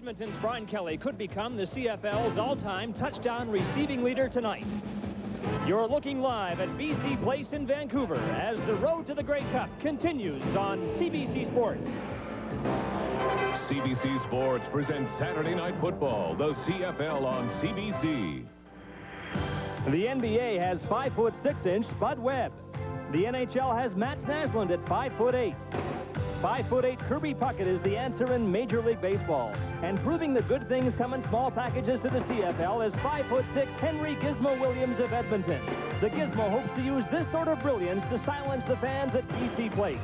Edmonton's Brian Kelly could become the CFL's all-time touchdown receiving leader tonight. You're looking live at BC Place in Vancouver as the road to the Grey Cup continues on CBC Sports. CBC Sports presents Saturday Night Football, the CFL on CBC. The NBA has 5'6" Bud Webb. The NHL has Matt Snaslund at 5'8". 5'8" Kirby Puckett is the answer in Major League Baseball. And proving the good things come in small packages to the CFL is 5'6" Henry Gizmo Williams of Edmonton. The Gizmo hopes to use this sort of brilliance to silence the fans at BC Place.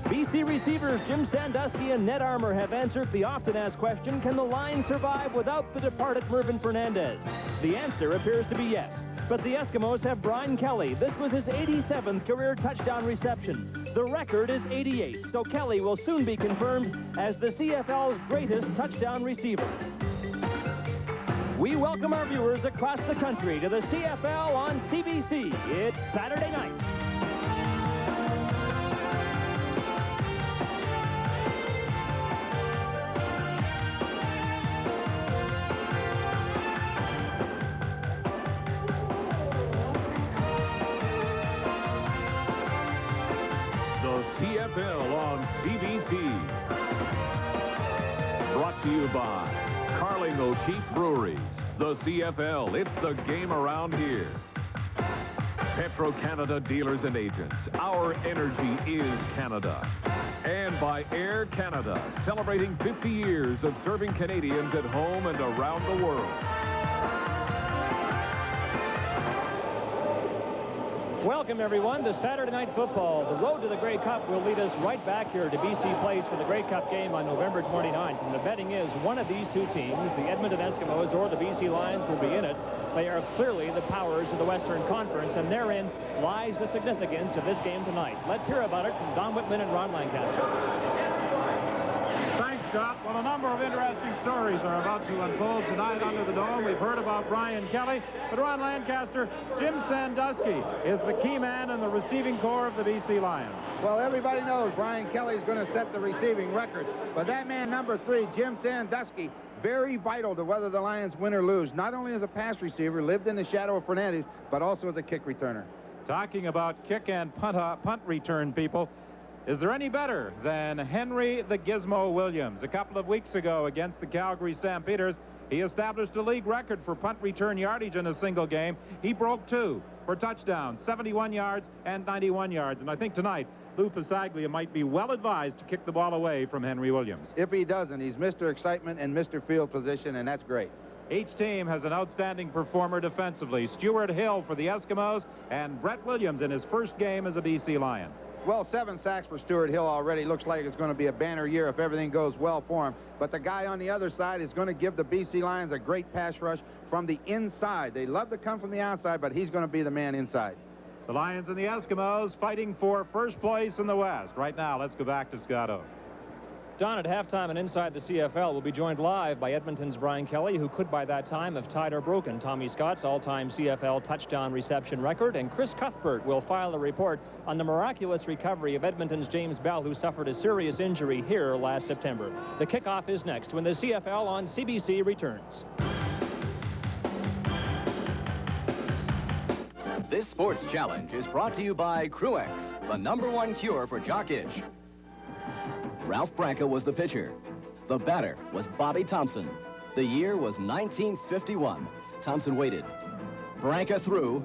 BC receivers Jim Sandusky and Ned Armour have answered the often-asked question, can the line survive without the departed Mervyn Fernandez? The answer appears to be yes. But the Eskimos have Brian Kelly. This was his 87th career touchdown reception. The record is 88, so Kelly will soon be confirmed as the CFL's greatest touchdown receiver. We welcome our viewers across the country to the CFL on CBC. It's Saturday night. CFL on CBC. Brought to you by Carling O'Keefe Breweries. The CFL, it's the game around here. Petro-Canada dealers and agents. Our energy is Canada. And by Air Canada, celebrating 50 years of serving Canadians at home and around the world. Welcome, everyone, to Saturday Night Football. The road to the Grey Cup will lead us right back here to BC Place for the Grey Cup game on November 29th. And the betting is one of these two teams, the Edmonton Eskimos or the BC Lions, will be in it. They are clearly the powers of the Western Conference, and therein lies the significance of this game tonight. Let's hear about it from Don Whitman and Ron Lancaster. Scott. Well, a number of interesting stories are about to unfold tonight under the dome. We've heard about Brian Kelly, but Ron Lancaster, Jim Sandusky is the key man in the receiving corps of the BC Lions. Well, everybody knows Brian Kelly is going to set the receiving record, but that man number 3, Jim Sandusky, very vital to whether the Lions win or lose, not only as a pass receiver, lived in the shadow of Fernandez, but also as a kick returner. Talking about kick and punt return, people, is there any better than Henry the Gizmo Williams? A couple of weeks ago against the Calgary Stampeders, he established a league record for punt return yardage in a single game. He broke 2 for touchdowns, 71 yards and 91 yards. And I think tonight, Lou Pasaglia might be well advised to kick the ball away from Henry Williams. If he doesn't, he's Mr. Excitement and Mr. Field Position, and that's great. Each team has an outstanding performer defensively. Stuart Hill for the Eskimos and Brett Williams in his first game as a BC Lion. Well, 7 sacks for Stuart Hill already. Looks like it's going to be a banner year if everything goes well for him. But the guy on the other side is going to give the BC Lions a great pass rush from the inside. They love to come from the outside, but he's going to be the man inside. The Lions and the Eskimos fighting for first place in the West. Right now, let's go back to Scotto. Don, at halftime and inside the CFL, will be joined live by Edmonton's Brian Kelly, who could by that time have tied or broken Tommy Scott's all-time CFL touchdown reception record, and Chris Cuthbert will file a report on the miraculous recovery of Edmonton's James Bell, who suffered a serious injury here last September. The kickoff is next when the CFL on CBC returns. This sports challenge is brought to you by Cruex, the #1 cure for jock itch. Ralph Branca was the pitcher. The batter was Bobby Thompson. The year was 1951. Thompson waited. Branca threw,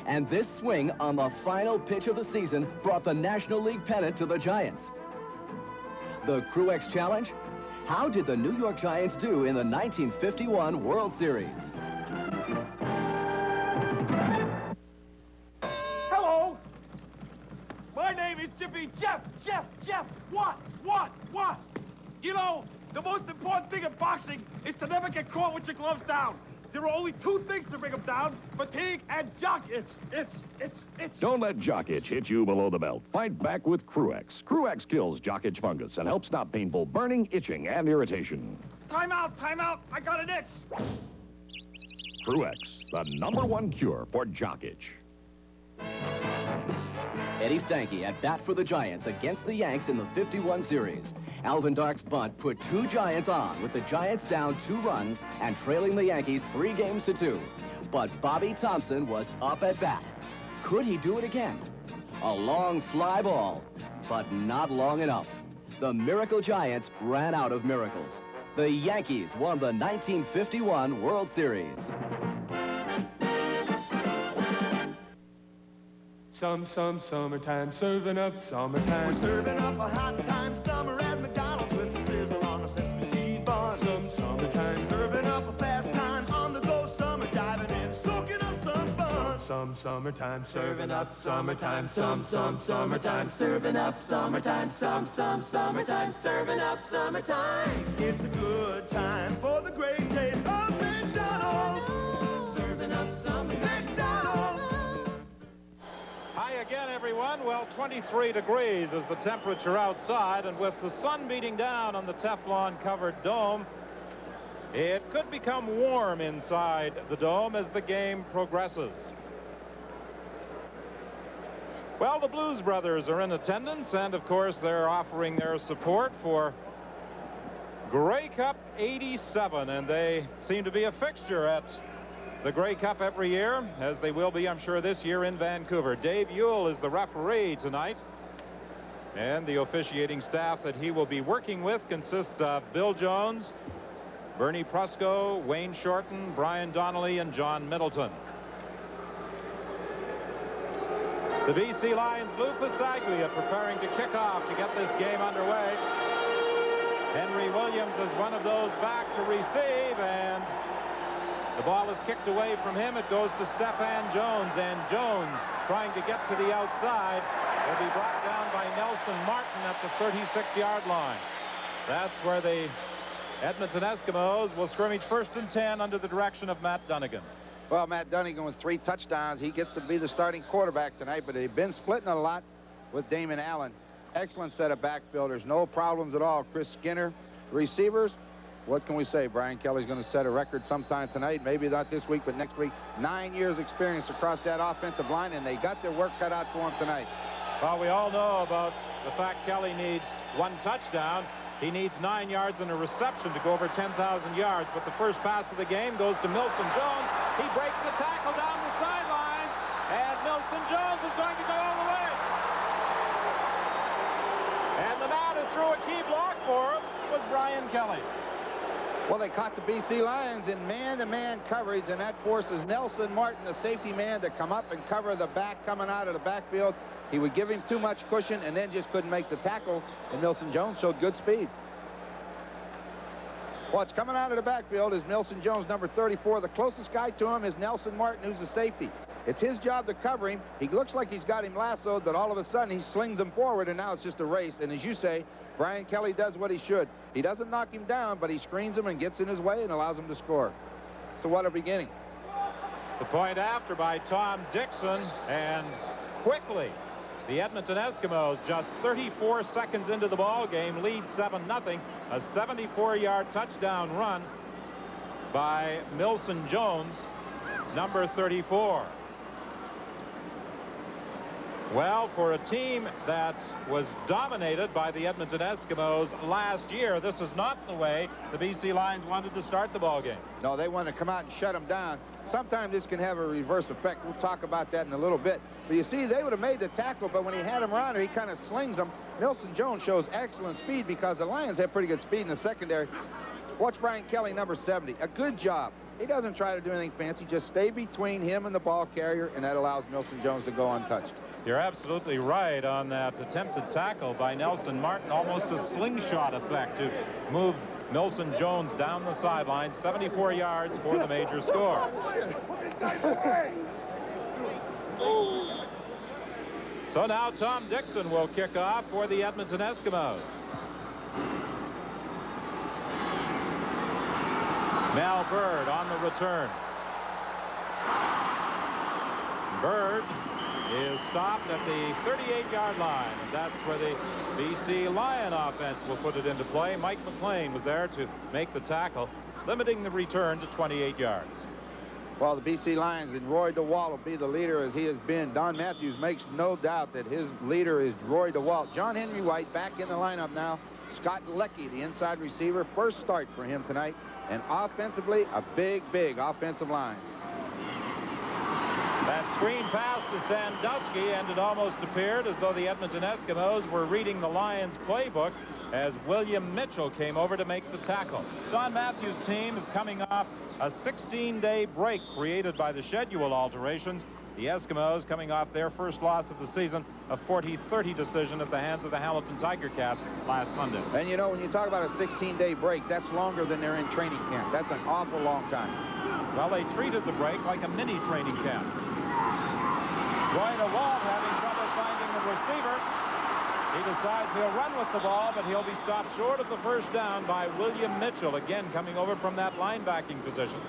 and this swing on the final pitch of the season brought the National League pennant to the Giants. The Cruex Challenge? How did the New York Giants do in the 1951 World Series? Hello! My name is Jippy Jeff! What? You know, the most important thing in boxing is to never get caught with your gloves down. There are only 2 things to bring them down: fatigue and jock itch. It's. Don't let jock itch hit you below the belt. Fight back with Cruex. Cruex kills jock itch fungus and helps stop painful burning, itching, and irritation. Time out. I got an itch. Cruex, the #1 cure for jock itch. Eddie Stanky at bat for the Giants against the Yanks in the 51 series. Alvin Dark's bunt put 2 Giants on, with the Giants down 2 runs and trailing the Yankees 3 games to 2. But Bobby Thompson was up at bat. Could he do it again? A long fly ball, but not long enough. The Miracle Giants ran out of miracles. The Yankees won the 1951 World Series. Summertime, serving up summertime. We're serving up a hot time summer at McDonald's with some sizzle on a sesame seed bun. Summertime, Serving up a fast time on the go summer, diving in, soaking up some fun. summertime, serving up summertime, Summertime, serving up summertime, summertime, serving up summertime. It's a good time for the great taste of McDonald's. Serving up summertime, McDonald's. Hi again, everyone. Well, 23 degrees is the temperature outside, and with the sun beating down on the Teflon-covered dome, it could become warm inside the dome as the game progresses. Well, the Blues Brothers are in attendance, and of course they're offering their support for Grey Cup 87, and they seem to be a fixture at the Grey Cup every year, as they will be, I'm sure, this year in Vancouver. Dave Ewell is the referee tonight, and the officiating staff that he will be working with consists of Bill Jones, Bernie Prusco, Wayne Shorten, Brian Donnelly, and John Middleton. The BC Lions' Lou Pasaglia preparing to kick off to get this game underway. Henry Williams is one of those back to receive, and the ball is kicked away from him. It goes to Stephan Jones, and Jones, trying to get to the outside, will be brought down by Nelson Martin at the 36-yard line. That's where the Edmonton Eskimos will scrimmage 1st and 10 under the direction of Matt Dunnigan. Well, Matt Dunnigan with 3 touchdowns. He gets to be the starting quarterback tonight, but they've been splitting a lot with Damon Allen. Excellent set of backfielders. No problems at all. Chris Skinner, receivers. What can we say? Brian Kelly's going to set a record sometime tonight. Maybe not this week, but next week. 9 years experience across that offensive line, and they got their work cut out for him tonight. Well, we all know about the fact Kelly needs 1 touchdown. He needs 9 yards and a reception to go over 10,000 yards. But the first pass of the game goes to Milson Jones. He breaks the tackle down the sidelines, and Milson Jones is going to go all the way. And the man who threw a key block for him was Brian Kelly. Well, they caught the BC Lions in man-to-man coverage, and that forces Nelson Martin, the safety man, to come up and cover the back coming out of the backfield. He would give him too much cushion and then just couldn't make the tackle, and Milson Jones showed good speed. What's coming out of the backfield is Milson Jones, number 34. The closest guy to him is Nelson Martin, who's the safety. It's his job to cover him. He looks like he's got him lassoed, but all of a sudden he slings him forward, and now it's just a race. And as you say, Brian Kelly does what he should. He doesn't knock him down, but he screens him and gets in his way and allows him to score. So what a beginning. The point after by Tom Dixon, and quickly the Edmonton Eskimos, just 34 seconds into the ball game, lead 7-0. A 74-yard touchdown run by Milson Jones, number 34. Well, for a team that was dominated by the Edmonton Eskimos last year, this is not the way the BC Lions wanted to start the ball game. No, they wanted to come out and shut them down. Sometimes this can have a reverse effect. We'll talk about that in a little bit. But you see, they would have made the tackle, but when he had him around her, he kind of slings them. Milson Jones shows excellent speed because the Lions have pretty good speed in the secondary. Watch Brian Kelly, number 70. A good job. He doesn't try to do anything fancy. Just stay between him and the ball carrier, and that allows Milson Jones to go untouched. You're absolutely right on that attempted tackle by Nelson Martin. Almost a slingshot effect to move Milson Jones down the sideline. 74 yards for the major score. So now Tom Dixon will kick off for the Edmonton Eskimos. Mel Bird on the return. Bird is stopped at the 38-yard line, and that's where the BC Lion offense will put it into play. Mike McLean was there to make the tackle, limiting the return to 28 yards. Well, the BC Lions and Roy DeWalt will be the leader as he has been. Don Matthews makes no doubt that his leader is Roy DeWalt. John Henry White back in the lineup now. Scott Leckie, the inside receiver, first start for him tonight. And offensively, a big, big offensive line. That screen pass to Sandusky, and it almost appeared as though the Edmonton Eskimos were reading the Lions playbook as William Mitchell came over to make the tackle. Don Matthews' team is coming off a 16-day break created by the schedule alterations. The Eskimos coming off their first loss of the season, a 40-30 decision at the hands of the Hamilton Tiger Cats last Sunday. And you know, when you talk about a 16-day break, that's longer than they're in training camp. That's an awful long time. Well, they treated the break like a mini training camp. Roy DeWalt having trouble finding the receiver. He decides he'll run with the ball, but he'll be stopped short of the first down by William Mitchell, again coming over from that linebacking position.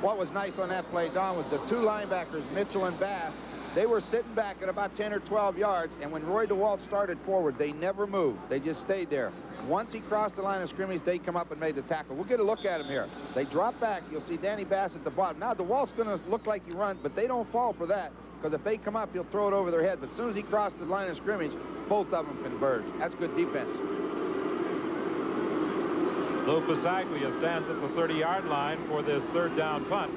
What was nice on that play, Don, was the two linebackers, Mitchell and Bass. They were sitting back at about 10 or 12 yards, and when Roy DeWalt started forward, they never moved. They just stayed there. Once he crossed the line of scrimmage, they come up and made the tackle. We'll get a look at him here. They drop back. You'll see Danny Bass at the bottom. Now, DeWalt's going to look like he runs, but they don't fall for that, because if they come up, he'll throw it over their head. But as soon as he crossed the line of scrimmage, both of them converge. That's good defense. Lou Pasaglia stands at the 30-yard line for this third down punt.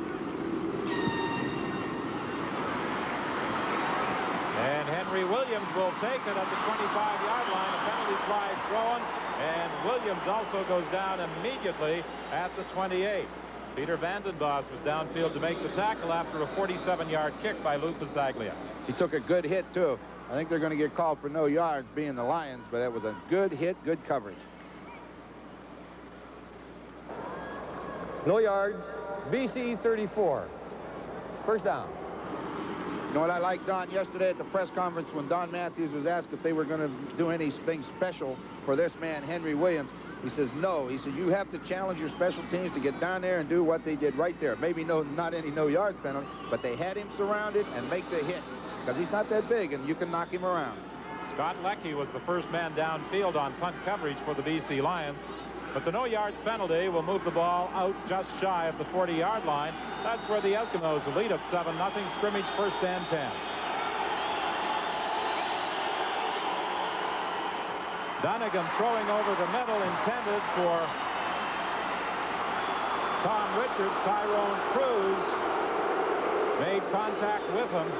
And Henry Williams will take it at the 25-yard line. A penalty flag thrown, and Williams also goes down immediately at the 28. Peter Vandenbos was downfield to make the tackle after a 47-yard kick by Lou Pasaglia. He took a good hit, too. I think they're going to get called for no yards, being the Lions, but it was a good hit, good coverage. No yards, BC 34. First down. You know what I liked, Don, yesterday at the press conference when Don Matthews was asked if they were going to do anything special for this man, Henry Williams. He says, no. He said, you have to challenge your special teams to get down there and do what they did right there. Maybe not any no-yards penalty, but they had him surrounded and make the hit because he's not that big and you can knock him around. Scott Leckie was the first man downfield on punt coverage for the BC Lions. But the no-yards penalty will move the ball out just shy of the 40-yard line. That's where the Eskimos lead at 7-0. Scrimmage first and 10. Dunnigan throwing over the middle, intended for Tom Richards. Tyrone Cruz made contact with him,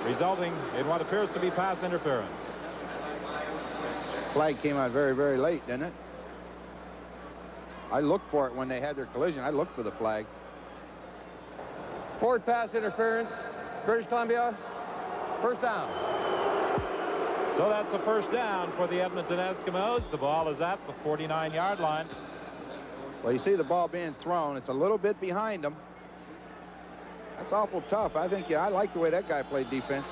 resulting in what appears to be pass interference. Flag came out very, very late, didn't it? I looked for it when they had their collision. I looked for the flag. Forward pass interference, British Columbia, first down. So that's a first down for the Edmonton Eskimos. The ball is at the 49-yard line. Well, you see the ball being thrown. It's a little bit behind them. That's awful tough. I think, I like the way that guy played defense.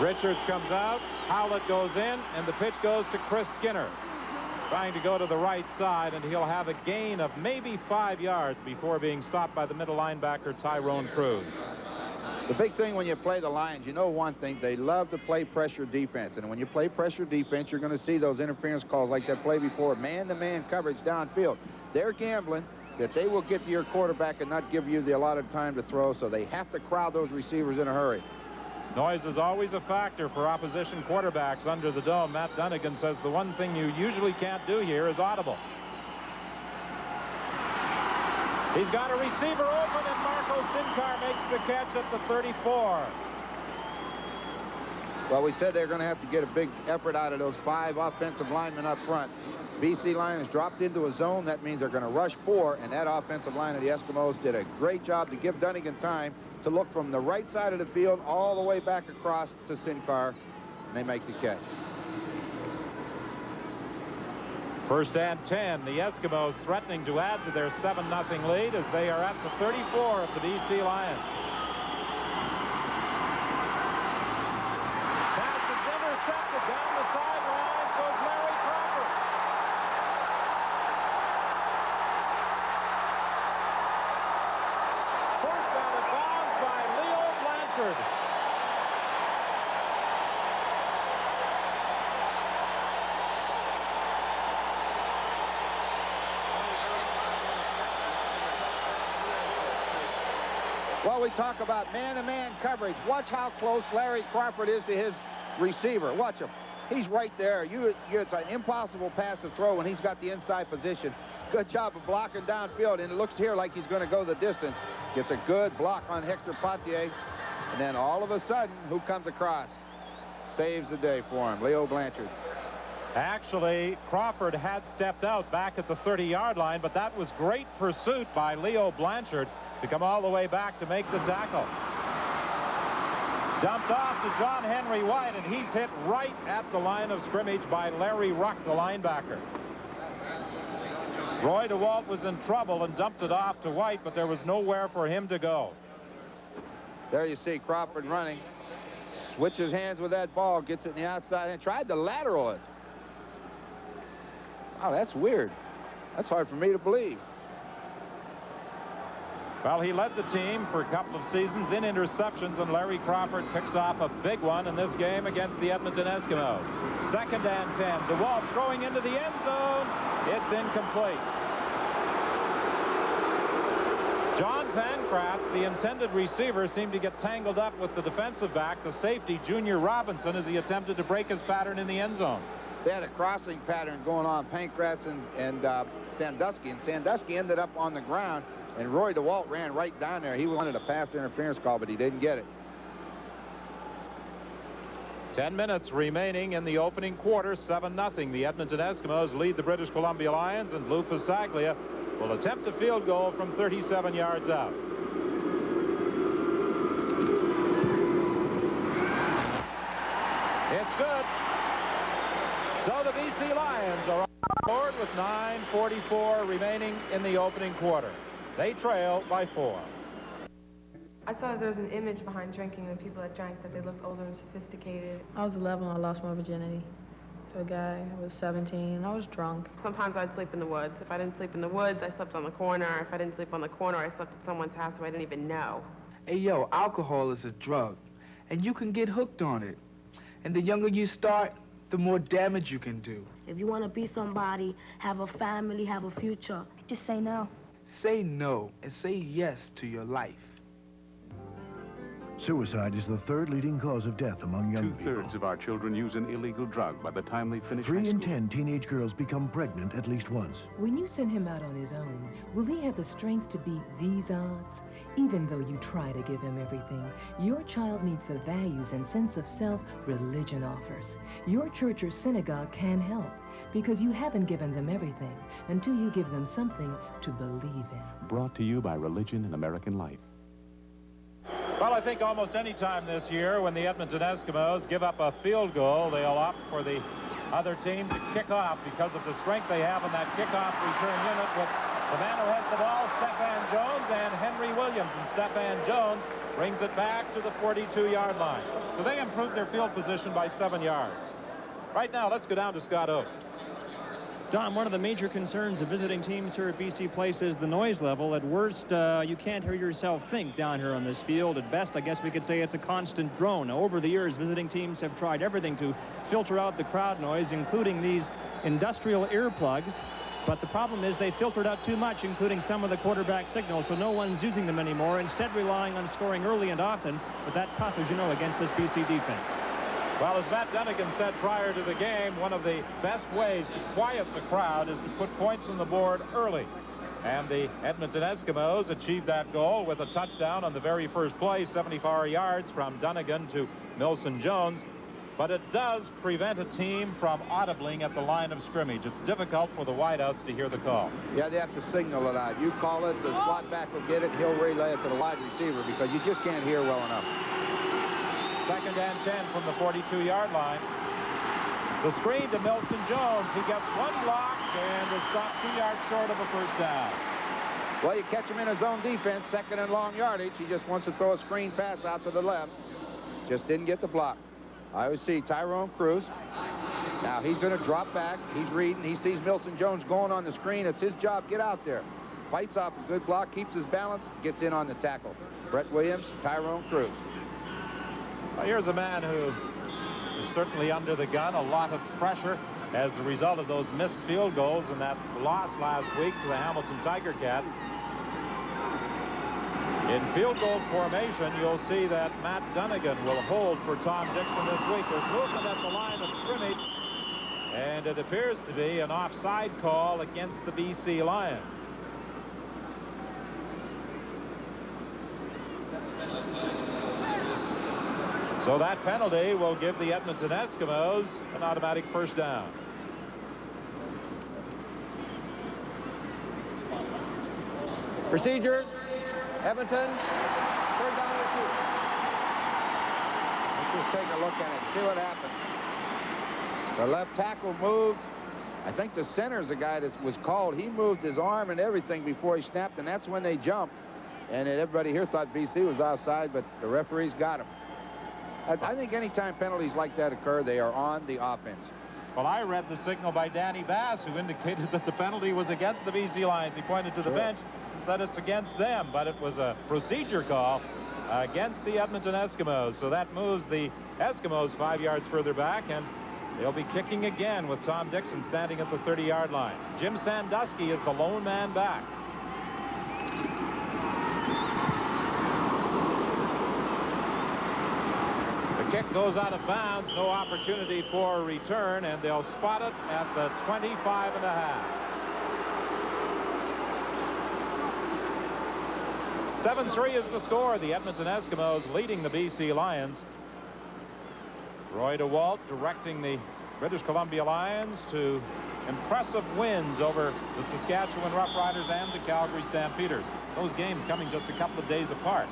Richards comes out, Howlett goes in, and the pitch goes to Chris Skinner. Trying to go to the right side, and he'll have a gain of maybe 5 yards before being stopped by the middle linebacker, Tyrone Cruz. The big thing when you play the Lions, you know one thing, they love to play pressure defense. And when you play pressure defense, you're going to see those interference calls like that play before, man-to-man coverage downfield. They're gambling that they will get to your quarterback and not give you the allotted time to throw, so they have to crowd those receivers in a hurry. Noise is always a factor for opposition quarterbacks under the dome. Matt Dunnigan says the one thing you usually can't do here is audible. He's got a receiver open, and Marco Sincar makes the catch at the 34. Well, we said they're going to have to get a big effort out of those 5 offensive linemen up front. BC Lions dropped into a zone. That means they're going to rush 4, and that offensive line of the Eskimos did a great job to give Dunnigan time to look from the right side of the field all the way back across to Sincar, and they make the catch. First and 10. The Eskimos threatening to add to their 7-0 lead as they are at the 34 of the BC Lions. Pass is intercepted down the sideline. Goes Larry Crawford. First down at bounds by Leo Blanchard. Well, we talk about man-to-man coverage. Watch how close Larry Crawford is to his receiver. Watch him. He's right there. It's an impossible pass to throw when he's got the inside position. Good job of blocking downfield, and it looks here like he's going to go the distance. Gets a good block on Hector Potier, and then all of a sudden, who comes across? Saves the day for him, Leo Blanchard. Actually, Crawford had stepped out back at the 30-yard line, but that was great pursuit by Leo Blanchard to come all the way back to make the tackle. Dumped off to John Henry White, and he's hit right at the line of scrimmage by Larry Ruck, the linebacker. Roy DeWalt was in trouble and dumped it off to White, but there was nowhere for him to go. There you see Crawford running. Switches hands with that ball, gets it in the outside and tried to lateral it. Wow, that's weird. That's hard for me to believe. Well, he led the team for a couple of seasons in interceptions, and Larry Crawford picks off a big one in this game against the Edmonton Eskimos. 2nd and 10. DeWalt throwing into the end zone. It's incomplete. John Pancratz, the intended receiver, seemed to get tangled up with the defensive back, the safety, Junior Robinson, as he attempted to break his pattern in the end zone. They had a crossing pattern going on, Pancratz and Sandusky, and Sandusky ended up on the ground, and Roy DeWalt ran right down there. He wanted a pass interference call, but he didn't get it. 10 minutes remaining in the opening quarter, 7-0. The Edmonton Eskimos lead the British Columbia Lions, and Lou Pasaglia will attempt a field goal from 37 yards out. It's good. So the BC Lions are on board with 9:44 remaining in the opening quarter. They trail by 4. I saw that there was an image behind drinking, and people that drank, that they looked older and sophisticated. I was 11 when I lost my virginity to a guy. I was 17, and I was drunk. Sometimes I'd sleep in the woods. If I didn't sleep in the woods, I slept on the corner. If I didn't sleep on the corner, I slept at someone's house who I didn't even know. Hey, yo, alcohol is a drug, and you can get hooked on it. And the younger you start, the more damage you can do. If you want to be somebody, have a family, have a future, just say no. Say no and say yes to your life. Suicide is the 3rd leading cause of death among young people. 2/3 of our children use an illegal drug by the time they finish high 3 school. in 10 teenage girls become pregnant at least once. When you send him out on his own, will he have the strength to beat these odds? Even though you try to give him everything, your child needs the values and sense of self religion offers. Your church or synagogue can help, because you haven't given them everything until you give them something to believe in. Brought to you by Religion and American Life. Well, I think almost any time this year when the Edmonton Eskimos give up a field goal, they'll opt for the other team to kick off because of the strength they have in that kickoff return unit with the man who has the ball, Stephan Jones, and Henry Williams. And Stephan Jones brings it back to the 42-yard line. So they improved their field position by 7 yards. Right now, let's go down to Scott Oak. Don, one of the major concerns of visiting teams here at BC Place is the noise level. At worst, you can't hear yourself think down here on this field. At best, I guess we could say it's a constant drone. Now, over the years, visiting teams have tried everything to filter out the crowd noise, including these industrial earplugs. But the problem is they filtered out too much, including some of the quarterback signals, so no one's using them anymore, instead relying on scoring early and often. But that's tough, as you know, against this BC defense. Well, as Matt Dunnigan said prior to the game, one of the best ways to quiet the crowd is to put points on the board early. And the Edmonton Eskimos achieved that goal with a touchdown on the very first play, 74 yards from Dunnigan to Milson Jones. But it does prevent a team from audibling at the line of scrimmage. It's difficult for the wideouts to hear the call. Yeah, they have to signal it out. You call it, the slot back will get it, he'll relay it to the wide receiver because you just can't hear well enough. 2nd and 10 from the 42-yard line. The screen to Milson Jones. He gets one block and is stopped 2 yards short of a first down. Well, you catch him in his own defense, 2nd and long yardage. He just wants to throw a screen pass out to the left. Just didn't get the block. I always see Tyrone Cruz. Now he's going to drop back. He's reading. He sees Milson Jones going on the screen. It's his job. Get out there. Fights off a good block, keeps his balance, gets in on the tackle. Brett Williams, Tyrone Cruz. Well, here's a man who is certainly under the gun. A lot of pressure as a result of those missed field goals and that loss last week to the Hamilton Tiger Cats. In field goal formation, you'll see that Matt Dunnigan will hold for Tom Dixon this week. There's movement at the line of scrimmage, and it appears to be an offside call against the BC Lions. So that penalty will give the Edmonton Eskimos an automatic first down. Procedure, Edmonton, third down and 2. Let's just take a look at it, see what happens. The left tackle moved. I think the center's the guy that was called. He moved his arm and everything before he snapped, and that's when they jumped. And everybody here thought BC was outside, but the referees got him. I think anytime penalties like that occur, they are on the offense. Well, I read the signal by Danny Bass, who indicated that the penalty was against the BC Lions. He pointed to the bench and said it's against them, but it was a procedure call against the Edmonton Eskimos. So that moves the Eskimos 5 yards further back, and they'll be kicking again with Tom Dixon standing at the 30-yard line. Jim Sandusky is the lone man back. Kick goes out of bounds, no opportunity for a return, and they'll spot it at the 25.5. 7-3 is the score. The Edmonton Eskimos leading the BC Lions. Roy DeWalt directing the British Columbia Lions to impressive wins over the Saskatchewan Roughriders and the Calgary Stampeders. Those games coming just a couple of days apart.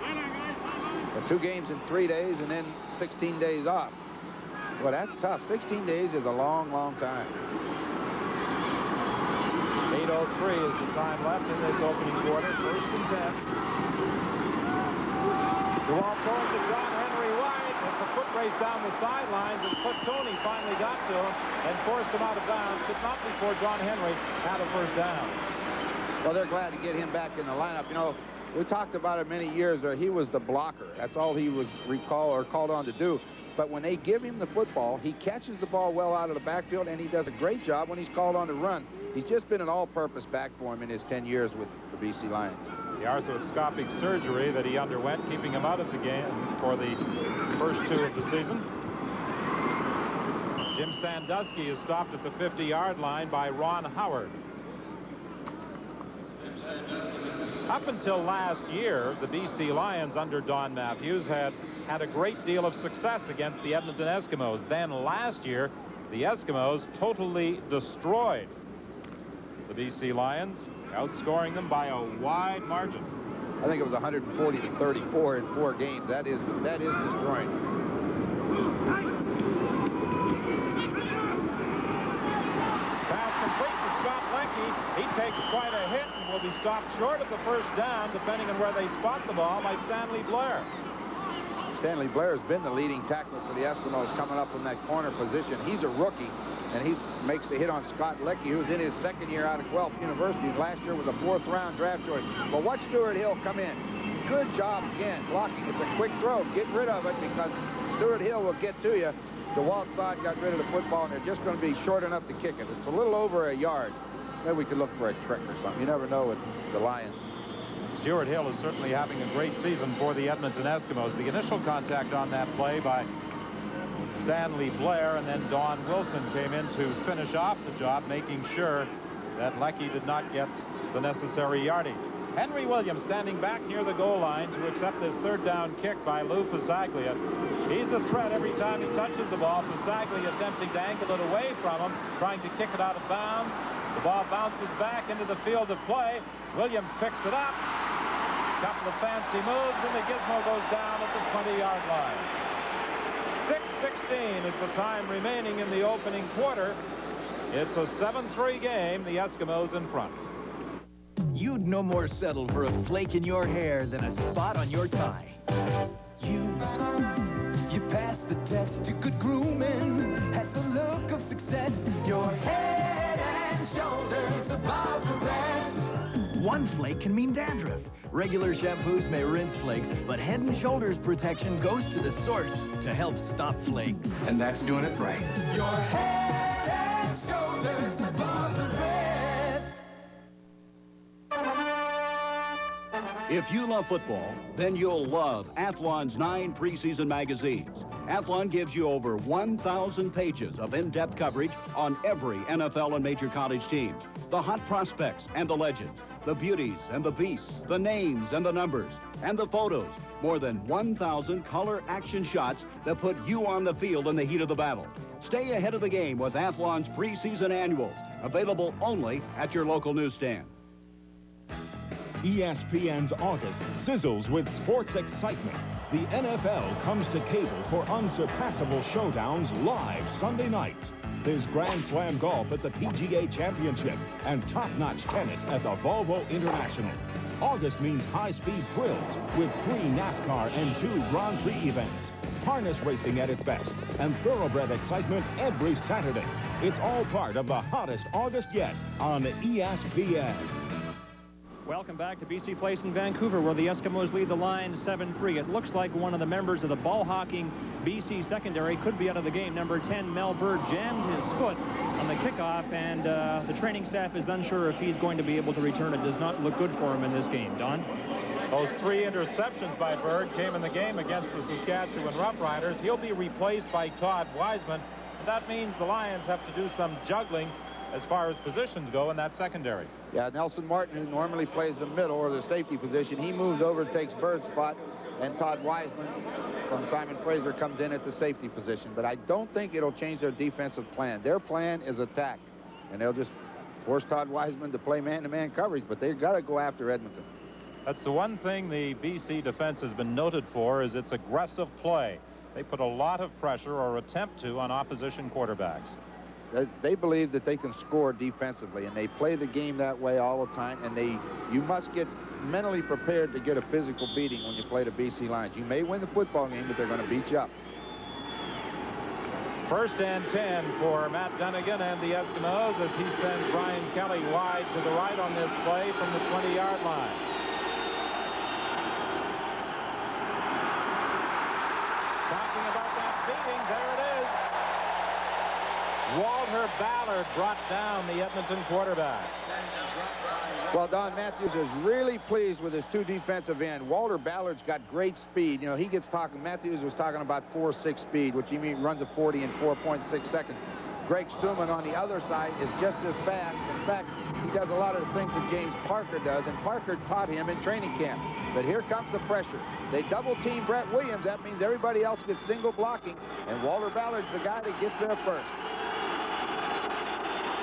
2 games in 3 days and then 16 days off. Well, that's tough. 16 days is a long, long time. 8:03 is the time left in this opening quarter. 1st and 10. DeWalt throwing to John Henry wide. It's a foot race down the sidelines, and Cliff Tony finally got to him and forced him out of bounds, but not before John Henry had a first down. Well, they're glad to get him back in the lineup. You know, we talked about it many years. He was the blocker. That's all he was called on to do. But when they give him the football, he catches the ball well out of the backfield, and he does a great job when he's called on to run. He's just been an all-purpose back for him in his 10 years with the BC Lions. The arthroscopic surgery that he underwent, keeping him out of the game for the first 2 of the season. Jim Sandusky is stopped at the 50-yard line by Ron Howard. Up until last year, the BC Lions under Don Matthews had a great deal of success against the Edmonton Eskimos. Then last year, the Eskimos totally destroyed the BC Lions, outscoring them by a wide margin. I think it was 140-34 in 4 games. That is destroying. Pass complete to Scott Leckie. He takes quite a hit and will be stopped short of the first down, depending on where they spot the ball, by Stanley Blair. Stanley Blair has been the leading tackler for the Eskimos coming up in that corner position. He's a rookie, and he makes the hit on Scott Leckie, who's in his 2nd year out of Guelph University. Last year was a 4th-round draft choice. But watch Stuart Hill come in. Good job again blocking. It's a quick throw. Get rid of it because Stuart Hill will get to you. DeWalt side got rid of the football, and they're just going to be short enough to kick it. It's a little over a yard. Maybe we could look for a trick or something. You never know with the Lions. Stuart Hill is certainly having a great season for the Edmonton Eskimos. The initial contact on that play by Stanley Blair, and then Don Wilson came in to finish off the job, making sure that Leckie did not get the necessary yardage. Henry Williams standing back near the goal line to accept this 3rd down kick by Lou Pasaglia. He's a threat every time he touches the ball. Pasaglia attempting to angle it away from him, trying to kick it out of bounds. The ball bounces back into the field of play. Williams picks it up. A couple of fancy moves, and the Gizmo goes down at the 20-yard line. 6:16 is the time remaining in the opening quarter. It's a 7-3 game. The Eskimos in front. You'd no more settle for a flake in your hair than a spot on your tie. You passed the test. Your good grooming has a look of success. Your head and shoulders above the rest. One flake can mean dandruff. Regular shampoos may rinse flakes, but Head & Shoulders protection goes to the source to help stop flakes. And that's doing it right. Your head and shoulders above the rest. If you love football, then you'll love Athlon's 9 preseason magazines. Athlon gives you over 1,000 pages of in-depth coverage on every NFL and major college teams, the hot prospects and the legends, the beauties and the beasts, the names and the numbers, and the photos. More than 1,000 color action shots that put you on the field in the heat of the battle. Stay ahead of the game with Athlon's preseason annuals, available only at your local newsstand. ESPN's August sizzles with sports excitement. The NFL comes to cable for unsurpassable showdowns live Sunday nights. There's Grand Slam golf at the PGA Championship and top-notch tennis at the Volvo International. August means high-speed thrills with 3 NASCAR and 2 Grand Prix events. Harness racing at its best and thoroughbred excitement every Saturday. It's all part of the hottest August yet on ESPN. Welcome back to BC Place in Vancouver, where the Eskimos lead the Lions 7-3. It looks like one of the members of the ball-hawking BC secondary could be out of the game. Number 10, Mel Bird, jammed his foot on the kickoff, and the training staff is unsure if he's going to be able to return. It does not look good for him in this game. Don? Those 3 interceptions by Bird came in the game against the Saskatchewan Roughriders. He'll be replaced by Todd Wiseman. That means the Lions have to do some juggling as far as positions go in that secondary. Yeah, Nelson Martin, who normally plays the middle or the safety position, he moves over, takes Bird's spot, and Todd Wiseman from Simon Fraser comes in at the safety position. But I don't think it'll change their defensive plan. Their plan is attack, and they'll just force Todd Wiseman to play man-to-man coverage, but they've got to go after Edmonton. That's the one thing the BC defense has been noted for, is its aggressive play. They put a lot of pressure, or attempt to, on opposition quarterbacks. They believe that they can score defensively, and they play the game that way all the time, and you must get mentally prepared to get a physical beating when you play the BC Lions. You may win the football game, but they're going to beat you up. 1st and 10 for Matt Dunnigan and the Eskimos as he sends Brian Kelly wide to the right on this play from the 20-yard line. Talking about that beating, there it is. Walter Ballard brought down the Edmonton quarterback. Well, Don Matthews is really pleased with his 2 defensive ends. Walter Ballard's got great speed. You know, he gets talking, Matthews was talking about 4.6 speed, which he means runs a 40 in 4.6 seconds. Greg Stuman on the other side is just as fast. In fact, he does a lot of the things that James Parker does, and Parker taught him in training camp. But here comes the pressure. They double-team Brett Williams. That means everybody else gets single blocking, and Walter Ballard's the guy that gets there first.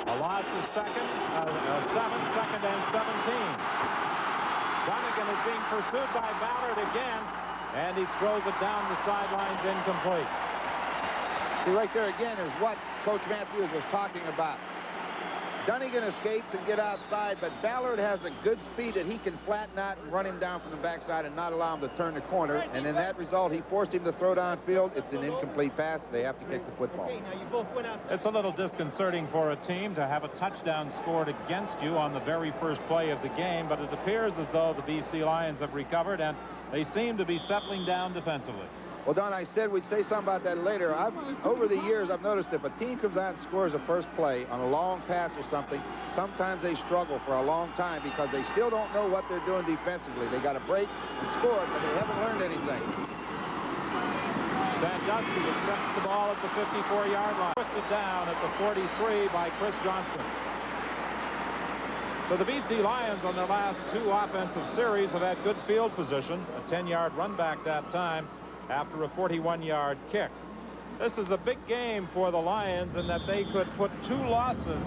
A loss of 7, 2nd and 17. Dunnigan is being pursued by Ballard again, and he throws it down the sidelines incomplete. See, right there again is what Coach Matthews was talking about. Dunnigan escapes and get outside, but Ballard has a good speed that he can flatten out and run him down from the backside and not allow him to turn the corner. And in that result, he forced him to throw downfield. It's an incomplete pass. They have to kick the football. It's a little disconcerting for a team to have a touchdown scored against you on the very first play of the game, but it appears as though the BC Lions have recovered, and they seem to be settling down defensively. Well, Don, I said we'd say something about that later. Over the years, I've noticed if a team comes out and scores a first play on a long pass or something, sometimes they struggle for a long time because they still don't know what they're doing defensively. They got to break and score it, but they haven't learned anything. Sandusky accepts the ball at the 54-yard line. Twisted down at the 43 by Chris Johnston. So the BC Lions on their last 2 offensive series have had good field position, a 10-yard run back that time after a 41-yard kick. This is a big game for the Lions in that they could put 2 losses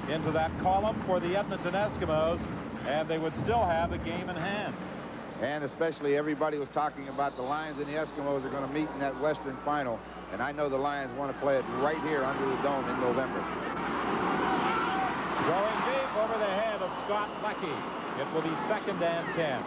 into that column for the Edmonton Eskimos, and they would still have a game in hand. And especially everybody was talking about the Lions and the Eskimos are going to meet in that Western final, and I know the Lions want to play it right here under the dome in November. Throwing deep over the head of Scott Leckie. It will be 2nd and 10.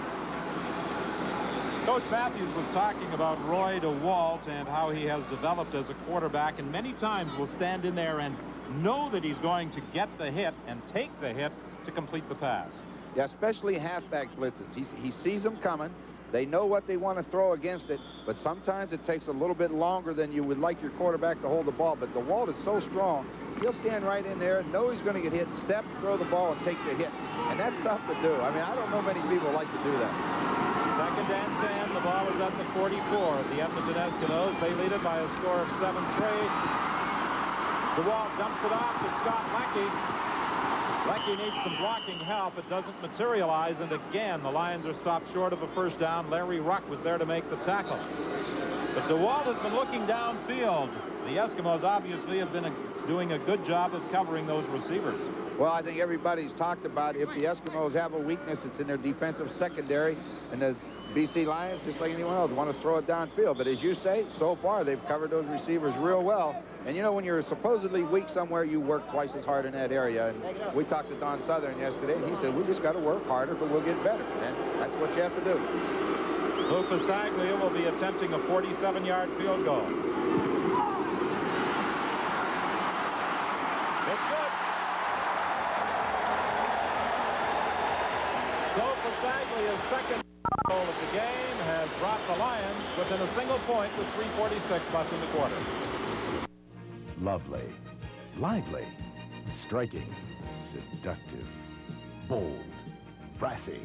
Coach Matthews was talking about Roy DeWalt and how he has developed as a quarterback, and many times will stand in there and know that he's going to get the hit and take the hit to complete the pass. Yeah, especially halfback blitzes. He sees them coming, They know what they want to throw against it, but sometimes it takes a little bit longer than you would like your quarterback to hold the ball. But DeWalt is so strong, he'll stand right in there, know he's going to get hit, step, throw the ball, and take the hit. And that's tough to do. I mean, I don't know many people like to do that. Second and 10. The ball is at the 44 of the Edmonton Eskimos. They lead it by a score of 7-3. DeWalt dumps it off to Scott Leckie. Leckie needs some blocking help. It doesn't materialize, and again, the Lions are stopped short of a first down. Larry Ruck was there to make the tackle. But DeWalt has been looking downfield. The Eskimos obviously have been doing a good job of covering those receivers. Well, I think everybody's talked about if the Eskimos have a weakness, it's in their defensive secondary, and the BC Lions, just like anyone else, want to throw it downfield. But as you say, so far they've covered those receivers real well. And you know, when you're supposedly weak somewhere, you work twice as hard in that area. And we talked to Don Southern yesterday, and he said, we just got to work harder, but we'll get better. And that's what you have to do. Lou Pasaglia will be attempting a 47-yard field goal. It's good. So Pasaglia's second goal of the game has brought the Lions within a single point with 3:46 left in the quarter. Lovely, lively, striking, seductive, bold, brassy,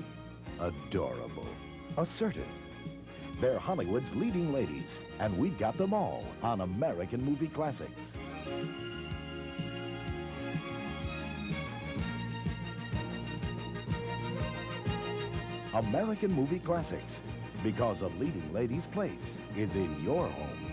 adorable, assertive. They're Hollywood's leading ladies, and we've got them all on American Movie Classics. American Movie Classics, because a leading lady's place is in your home.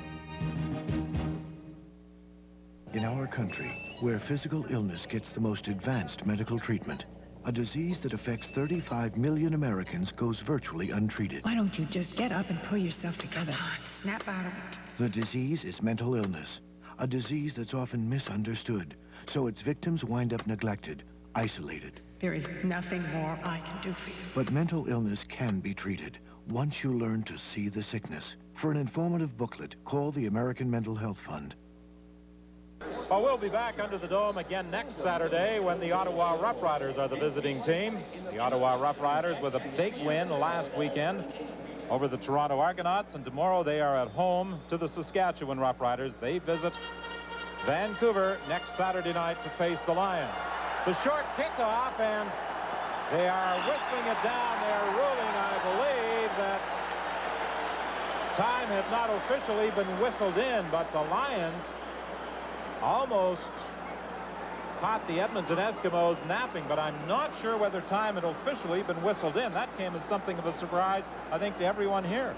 In our country, where physical illness gets the most advanced medical treatment, a disease that affects 35 million Americans goes virtually untreated. Why don't you just get up and pull yourself together? Snap out of it. The disease is mental illness, a disease that's often misunderstood, so its victims wind up neglected, isolated. There is nothing more I can do for you. But mental illness can be treated once you learn to see the sickness. For an informative booklet, call the American Mental Health Fund. Well, we'll be back under the dome again next Saturday when the Ottawa Rough Riders are the visiting team. The Ottawa Rough Riders with a big win last weekend over the Toronto Argonauts, and tomorrow they are at home to the Saskatchewan Rough Riders. They visit Vancouver next Saturday night to face the Lions. The short kickoff, and they are whistling it down. They're ruling, I believe, that time has not officially been whistled in, but the Lions almost caught the Edmonton Eskimos napping, but I'm not sure whether time had officially been whistled in. That came as something of a surprise, I think, to everyone here.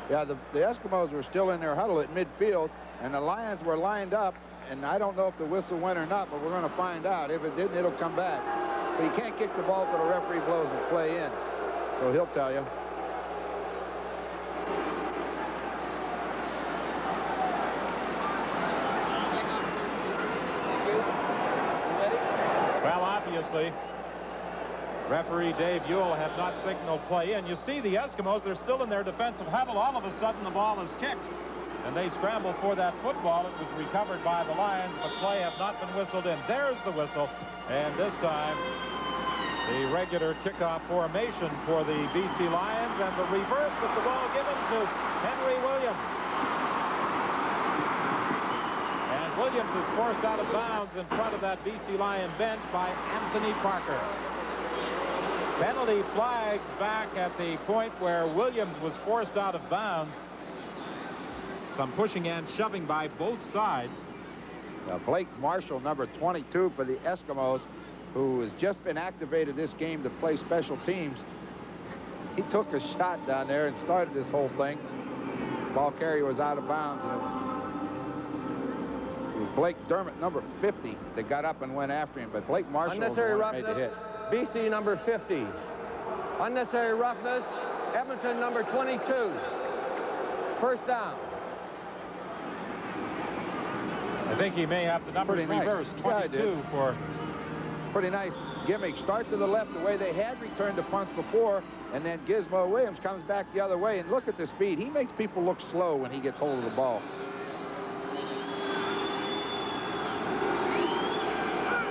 Yeah, the Eskimos were still in their huddle at midfield, and the Lions were lined up, and I don't know if the whistle went or not, but we're going to find out. If it didn't, it'll come back. But you can't kick the ball till the referee blows the play in, so he'll tell you. Well, obviously, referee Dave Ewell had not signaled play in. You see the Eskimos, they're still in their defensive huddle. All of a sudden, the ball is kicked, and they scramble for that football. It was recovered by the Lions, but play have not been whistled in. There's the whistle, and this time, the regular kickoff formation for the BC Lions, and the reverse with the ball given to Henry Williams. And Williams is forced out of bounds in front of that BC Lion bench by Anthony Parker. Penalty flags back at the point where Williams was forced out of bounds. Some pushing and shoving by both sides. Blake Marshall, number 22 for the Eskimos, who has just been activated this game to play special teams. He took a shot down there and started this whole thing. Ball carrier was out of bounds, and it was Blake Dermott, number 50, that got up and went after him. But Blake Marshall was the one that made the hit. BC number 50. Unnecessary roughness, Edmonton number 22. First down. I think he may have the numbers reversed. 22 for... Pretty nice gimmick. Start to the left the way they had returned to punts before, and then Gizmo Williams comes back the other way, and look at the speed. He makes people look slow when he gets hold of the ball.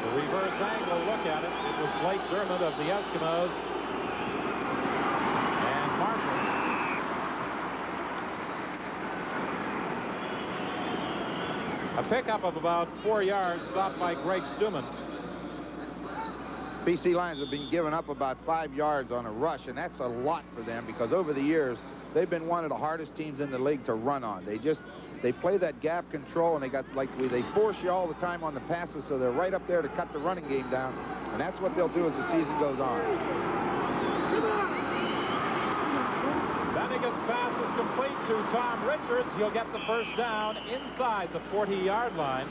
The reverse angle look at it. It was Blake Dermott of the Eskimos. And Marshall pickup of about 4 yards, stopped by Greg Stuman. BC Lions have been giving up about 5 yards on a rush, and that's a lot for them because over the years, they've been one of the hardest teams in the league to run on. They play that gap control, and they force you all the time on the passes, so they're right up there to cut the running game down, and that's what they'll do as the season goes on. Dunnigan's pass is complete to Tom Richards. He'll get the first down inside the 40-yard line.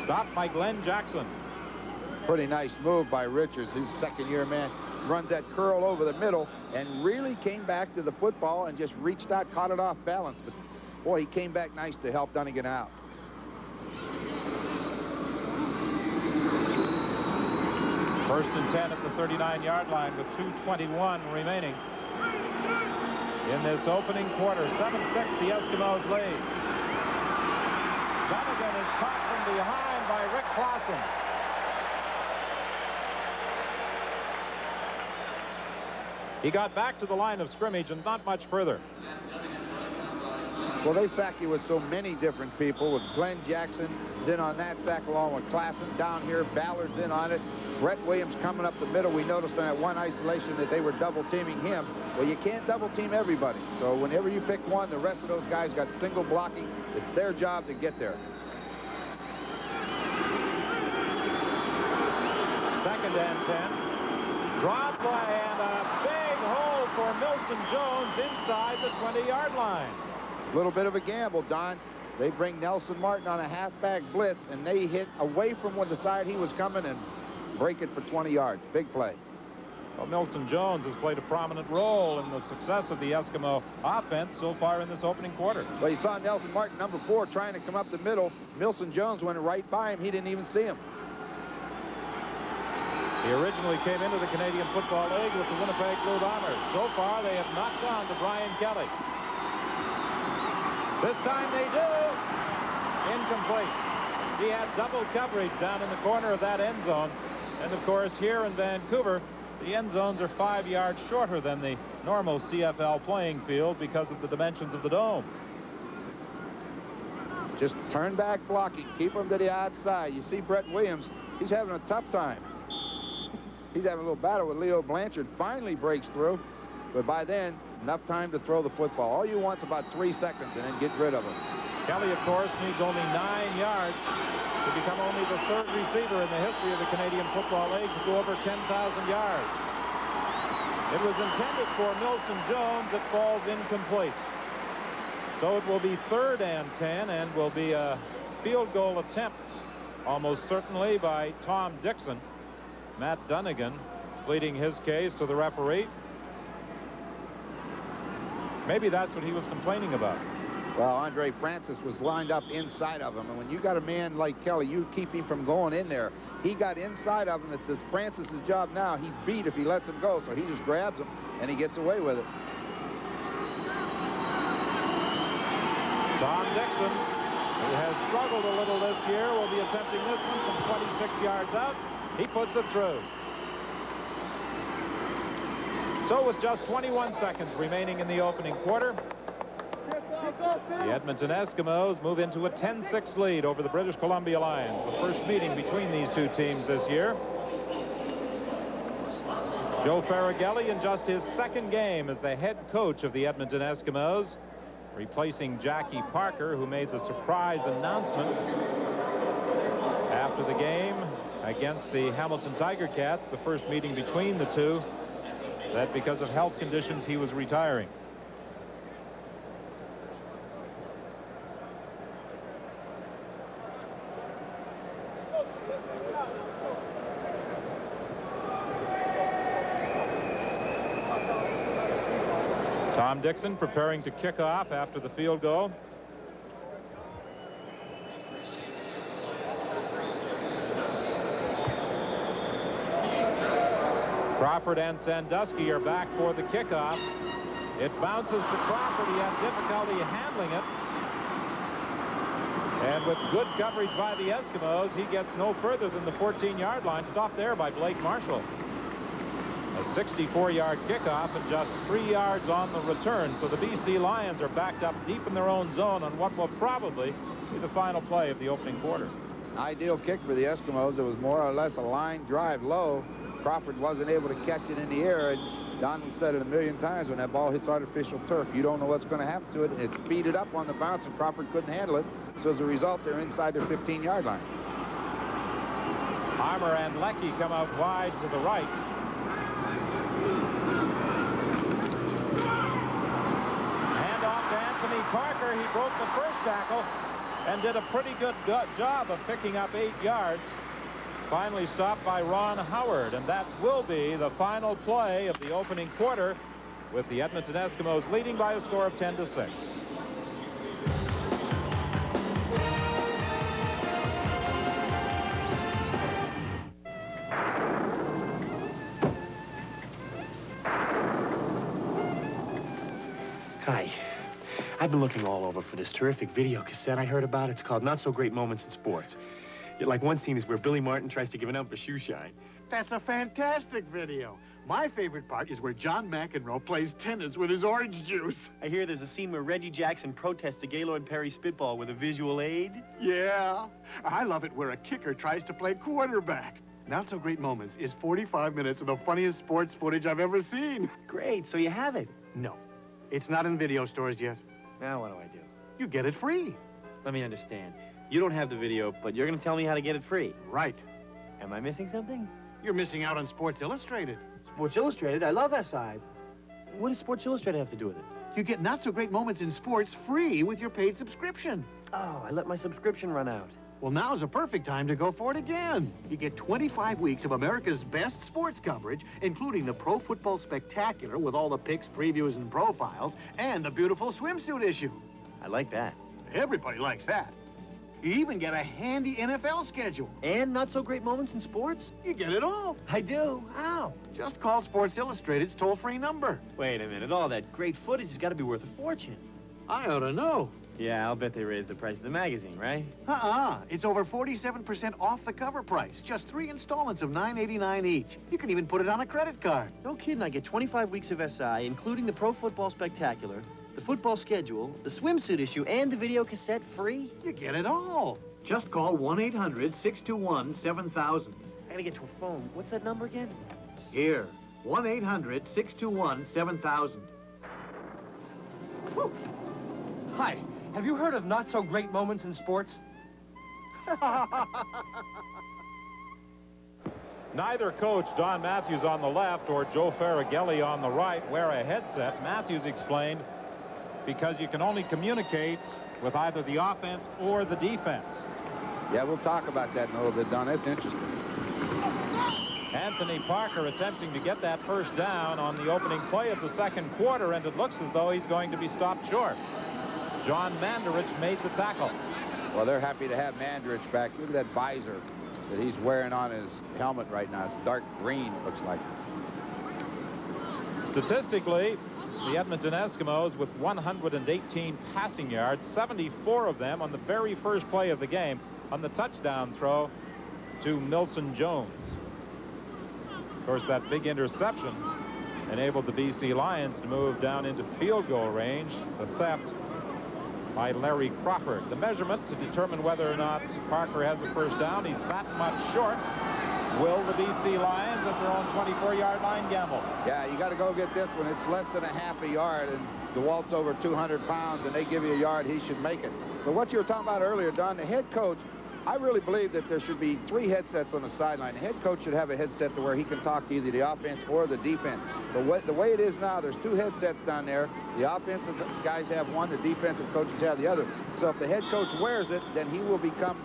Stopped by Glenn Jackson. Pretty nice move by Richards, his second-year man. Runs that curl over the middle and really came back to the football and just reached out, caught it off balance. But, boy, he came back nice to help Dunnigan out. First and 10 at the 39-yard line with 2:21 remaining. In this opening quarter, 7-6, the Eskimos lead. Dunnigan is caught from behind by Rick Clausen. He got back to the line of scrimmage and not much further. Well, they sack you with so many different people. With Glenn Jackson is in on that sack along with Clausen. Down here, Ballard's in on it. Brett Williams coming up the middle. We noticed in that one isolation that they were double-teaming him. Well, you can't double-team everybody. So whenever you pick one, the rest of those guys got single blocking. It's their job to get there. Second and 10. Drop play and a big hole for Milson Jones inside the 20-yard line. A little bit of a gamble, Don. They bring Nelson Martin on a halfback blitz, and they hit away from the side he was coming and break it for 20 yards. Big play. Well, Milson Jones has played a prominent role in the success of the Eskimo offense so far in this opening quarter. Well, you saw Nelson Martin, number 4, trying to come up the middle. Milson Jones went right by him. He didn't even see him. He originally came into the Canadian Football League with the Winnipeg Blue Bombers. So far, they have knocked on to Brian Kelly. This time they do. Incomplete. He had double coverage down in the corner of that end zone. And, of course, here in Vancouver, the end zones are 5 yards shorter than the normal CFL playing field because of the dimensions of the dome. Just turn back blocking. Keep him to the outside. You see Brett Williams, he's having a tough time. He's having a little battle with Leo Blanchard. Finally breaks through. But by then, enough time to throw the football. All you want's about 3 seconds and then get rid of him. Kelly, of course, needs only 9 yards to become only the 3rd receiver in the history of the Canadian Football League to go over 10,000 yards. It was intended for Milson Jones. It falls incomplete. So it will be 3rd and 10 and will be a field goal attempt, almost certainly by Tom Dixon. Matt Dunnigan pleading his case to the referee. Maybe that's what he was complaining about. Well, Andre Francis was lined up inside of him, and when you got a man like Kelly, you keep him from going in there. He got inside of him. It's Francis's job now. He's beat if he lets him go, so he just grabs him, and he gets away with it. Tom Dixon, who has struggled a little this year, will be attempting this one from 26 yards out. He puts it through. So with just 21 seconds remaining in the opening quarter, the Edmonton Eskimos move into a 10-6 lead over the British Columbia Lions. The first meeting between these two teams this year. Joe Farragelli in just his 2nd game as the head coach of the Edmonton Eskimos, replacing Jackie Parker, who made the surprise announcement after the game against the Hamilton Tiger Cats, the first meeting between the two, that because of health conditions he was retiring. Tom Dixon preparing to kick off after the field goal. Crawford and Sandusky are back for the kickoff. It bounces to Crawford. He had difficulty handling it. And with good coverage by the Eskimos, he gets no further than the 14-yard line. Stopped there by Blake Marshall. A 64-yard kickoff and just 3 yards on the return. So the BC Lions are backed up deep in their own zone on what will probably be the final play of the opening quarter. Ideal kick for the Eskimos. It was more or less a line drive low. Crawford wasn't able to catch it in the air. And Don, we've said it a million times, when that ball hits artificial turf, you don't know what's going to happen to it. It speeded up on the bounce, and Crawford couldn't handle it. So as a result, they're inside their 15-yard line. Armour and Leckie come out wide to the right. Hand off to Anthony Parker. He broke the first tackle and did a pretty good job of picking up 8 yards. Finally stopped by Ron Howard, and that will be the final play of the opening quarter, with the Edmonton Eskimos leading by a score of 10-6. Hi. I've been looking all over for this terrific video cassette I heard about. It's called Not So Great Moments in Sports. Like, one scene is where Billy Martin tries to give an ump a shoe shine. That's a fantastic video. My favorite part is where John McEnroe plays tennis with his orange juice. I hear there's a scene where Reggie Jackson protests a Gaylord Perry spitball with a visual aid. Yeah. I love it where a kicker tries to play quarterback. Not So Great Moments is 45 minutes of the funniest sports footage I've ever seen. Great, so you have it. No. It's not in video stores yet. Now what do I do? You get it free. Let me understand. You don't have the video, but you're going to tell me how to get it free. Right. Am I missing something? You're missing out on Sports Illustrated. Sports Illustrated? I love SI. What does Sports Illustrated have to do with it? You get Not So Great Moments in Sports free with your paid subscription. Oh, I let my subscription run out. Well, now's a perfect time to go for it again. You get 25 weeks of America's best sports coverage, including the Pro Football Spectacular with all the picks, previews, and profiles, and the beautiful swimsuit issue. I like that. Everybody likes that. You even get a handy NFL schedule. And Not So Great Moments in Sports? You get it all. I do? How? Just call Sports Illustrated's toll-free number. Wait a minute. All that great footage has got to be worth a fortune. I ought to know. Yeah, I'll bet they raised the price of the magazine, right? It's over 47% off the cover price. Just 3 installments of $9.89 each. You can even put it on a credit card. No kidding. I get 25 weeks of SI, including the Pro Football Spectacular, the football schedule, the swimsuit issue, and the video cassette free. You get it all. Just call 1-800-621-7000. I gotta get to a phone. What's that number again? Here, 1-800-621-7000. Hi. Have you heard of Not So Great Moments in Sports? Neither coach, Don Matthews on the left or Joe Farragelli on the right, wear a headset. Matthews explained, because you can only communicate with either the offense or the defense. Yeah, we'll talk about that in a little bit, Don. That's interesting. Anthony Parker attempting to get that first down on the opening play of the second quarter, and it looks as though he's going to be stopped short. John Mandarich made the tackle. Well, they're happy to have Mandarich back. Look at that visor that he's wearing on his helmet right now. It's dark green, looks like. Statistically, the Edmonton Eskimos with 118 passing yards, 74 of them on the very first play of the game on the touchdown throw to Milson Jones. Of course, that big interception enabled the BC Lions to move down into field goal range. The theft by Larry Crawford. The measurement to determine whether or not Parker has a first down. He's that much short. Will the BC Lions at their own 24-yard line gamble? Yeah, you got to go get this one. It's less than a half a yard, and DeWalt's over 200 pounds, and they give you a yard, he should make it. But what you were talking about earlier, Don, the head coach, I really believe that there should be 3 headsets on the sideline. The head coach should have a headset to where he can talk to either the offense or the defense. But the way it is now, there's 2 headsets down there. The offensive guys have one, the defensive coaches have the other. So if the head coach wears it, then he will become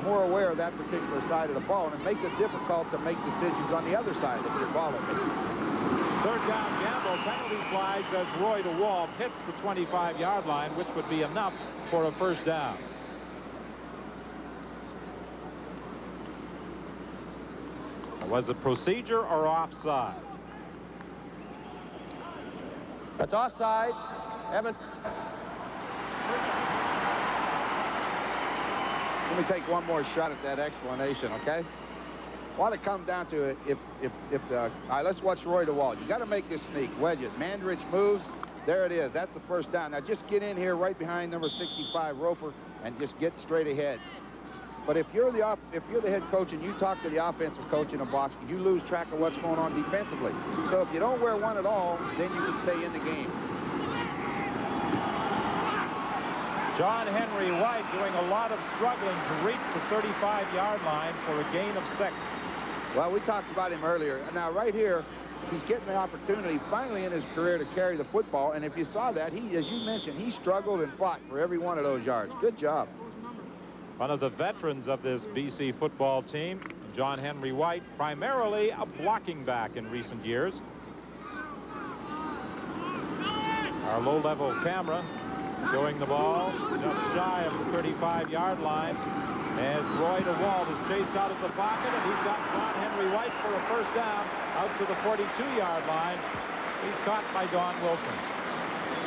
more aware of that particular side of the ball, and it makes it difficult to make decisions on the other side of the ball. Third down gamble, penalty flags as Roy DeWalt hits the 25-yard line, which would be enough for a first down. Was it procedure or offside? That's offside. Evan. Let me take one more shot at that explanation, okay? What it comes down to, all right, let's watch Roy DeWalt. You got to make this sneak, wedge it. Mandarich moves. There it is. That's the first down. Now just get in here right behind number 65, Roper, and just get straight ahead. But if you're the head coach and you talk to the offensive coach in a box, you lose track of what's going on defensively. So if you don't wear one at all, then you can stay in the game. John Henry White doing a lot of struggling to reach the 35-yard line for a gain of 6. Well, we talked about him earlier. Now, right here, he's getting the opportunity finally in his career to carry the football. And if you saw that, he, as you mentioned, he struggled and fought for every one of those yards. Good job. One of the veterans of this BC football team, John Henry White, primarily a blocking back in recent years. Our low-level camera showing the ball just shy of the 35-yard line as Roy DeWalt is chased out of the pocket, and he's got John Henry White for a first down out to the 42-yard line. He's caught by Don Wilson.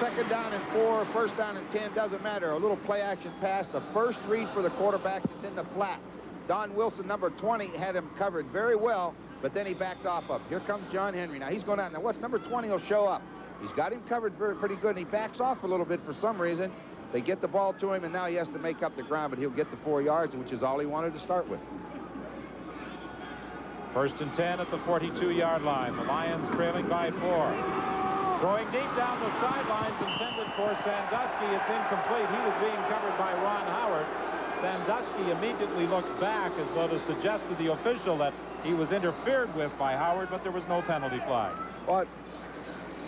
Second down and 4, first down and 10, doesn't matter. A little play-action pass. The first read for the quarterback is in the flat. Don Wilson, number 20, had him covered very well, but then he backed off of. Here comes John Henry. Now he's going out. Now what's number 20 will show up. He's got him covered pretty good, and he backs off a little bit for some reason. They get the ball to him, and now he has to make up the ground, but he'll get the 4 yards, which is all he wanted to start with. First and 10 at the 42-yard line. The Lions trailing by 4. Throwing deep down the sidelines, intended for Sandusky. It's incomplete. He was being covered by Ron Howard. Sandusky immediately looked back as though to suggest to the official that he was interfered with by Howard, but there was no penalty flag. But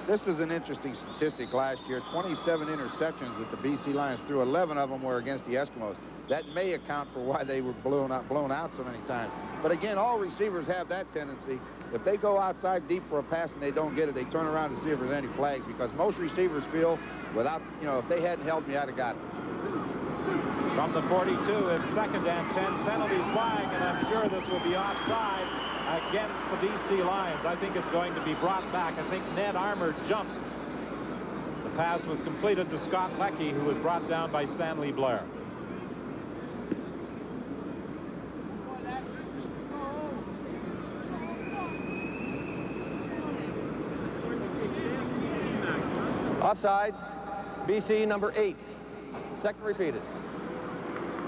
this is an interesting statistic last year. 27 interceptions that the BC Lions threw. 11 of them were against the Eskimos. That may account for why they were blown out so many times. But again, all receivers have that tendency. If they go outside deep for a pass and they don't get it, they turn around to see if there's any flags, because most receivers feel without, if they hadn't held me, I'd have got it. From the 42, it's second and 10, penalty flag, and I'm sure this will be offside against the BC Lions. I think it's going to be brought back. I think Ned Armour jumped. The pass was completed to Scott Leckie, who was brought down by Stanley Blair. Offside, BC number 8. Second repeated.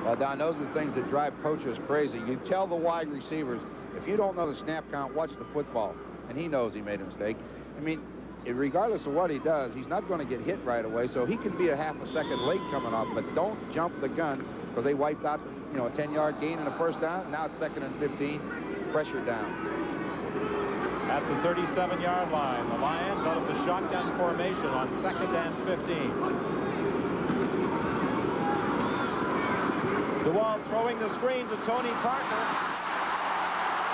Well, Don, those are things that drive coaches crazy. You tell the wide receivers, if you don't know the snap count, watch the football. And he knows he made a mistake. I mean, regardless of what he does, he's not going to get hit right away, so he can be a half a second late coming off, but don't jump the gun, because they wiped out the, a 10-yard gain and a first down. Now it's second and 15. Pressure down. At the 37-yard line, the Lions out of the shotgun formation on second and 15. DeWalt throwing the screen to Tony Parker.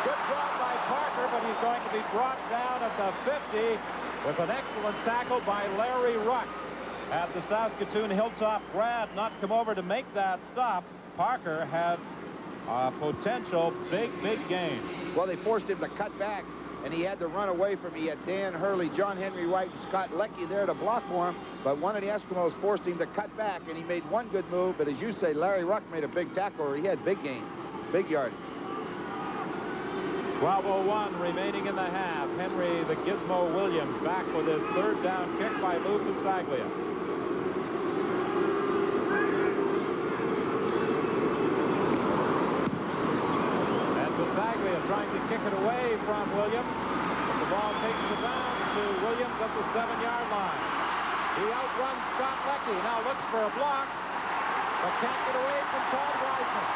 Good job by Parker, but he's going to be brought down at the 50 with an excellent tackle by Larry Ruck. Had the Saskatoon Hilltop grad not come over to make that stop, Parker had a potential big gain. Well, they forced him to cut back, and he had to run away from him. He had Dan Hurley, John Henry White, and Scott Leckie there to block for him, but one of the Eskimos forced him to cut back, and he made one good move, but as you say, Larry Ruck made a big tackle, or he had big gains, big yardage. 12:01 remaining in the half. Henry the Gizmo Williams back with his third down kick by Lou Pasaglia. Pasaglia trying to kick it away from Williams. But the ball takes the bounce to Williams at the 7-yard line. He outruns Scott Leckie. Now looks for a block, but can't get away from Todd Wiseman.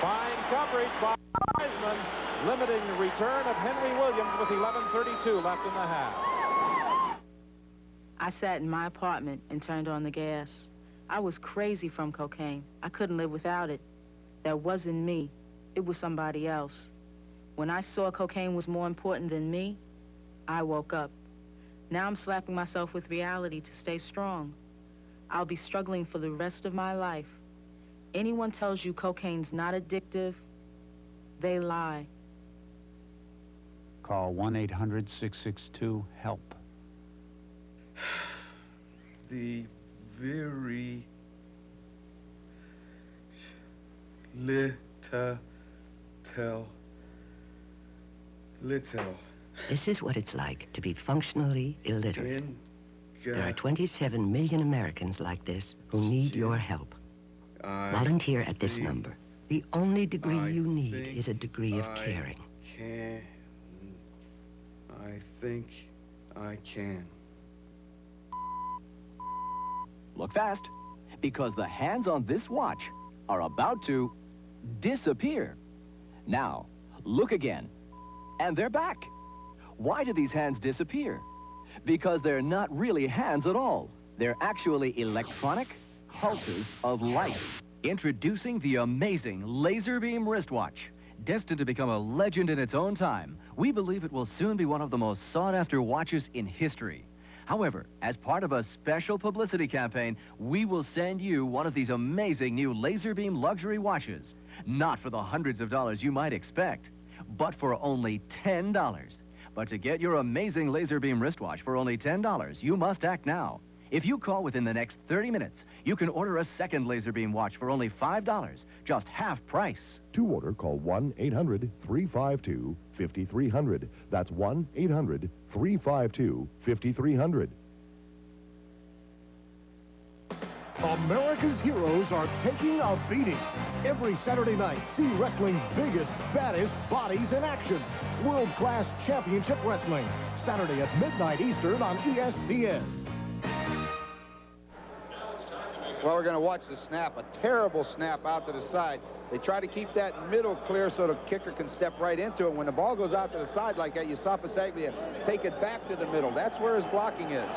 Fine coverage by Wiseman, limiting the return of Henry Williams with 11:32 left in the half. I sat in my apartment and turned on the gas. I was crazy from cocaine. I couldn't live without it. That wasn't me. It was somebody else. When I saw cocaine was more important than me, I woke up. Now I'm slapping myself with reality to stay strong. I'll be struggling for the rest of my life. Anyone tells you cocaine's not addictive, they lie. Call 1-800-662-HELP. The very little This is what it's like to be functionally illiterate. There are 27 million Americans like this who need your help. Volunteer at this number. The only degree you need is a degree of caring. I think I can. Look fast, because the hands on this watch are about to disappear. Now, look again, and they're back. Why do these hands disappear? Because they're not really hands at all. They're actually electronic pulses of light. Introducing the amazing laser beam wristwatch. Destined to become a legend in its own time, we believe it will soon be one of the most sought-after watches in history. However, as part of a special publicity campaign, we will send you one of these amazing new laser beam luxury watches. Not for the hundreds of dollars you might expect, but for only $10. But to get your amazing laser beam wristwatch for only $10, you must act now. If you call within the next 30 minutes, you can order a second laser beam watch for only $5, just half price. To order, call 1-800-352-5300. That's 1-800-352-5300. America's heroes are taking a beating. Every Saturday night, see wrestling's biggest, baddest bodies in action. World-class championship wrestling. Saturday at midnight Eastern on ESPN. Well, we're going to watch the snap, a terrible snap out to the side. They try to keep that middle clear so the kicker can step right into it. When the ball goes out to the side like that, you saw Pasaglia take it back to the middle. That's where his blocking is.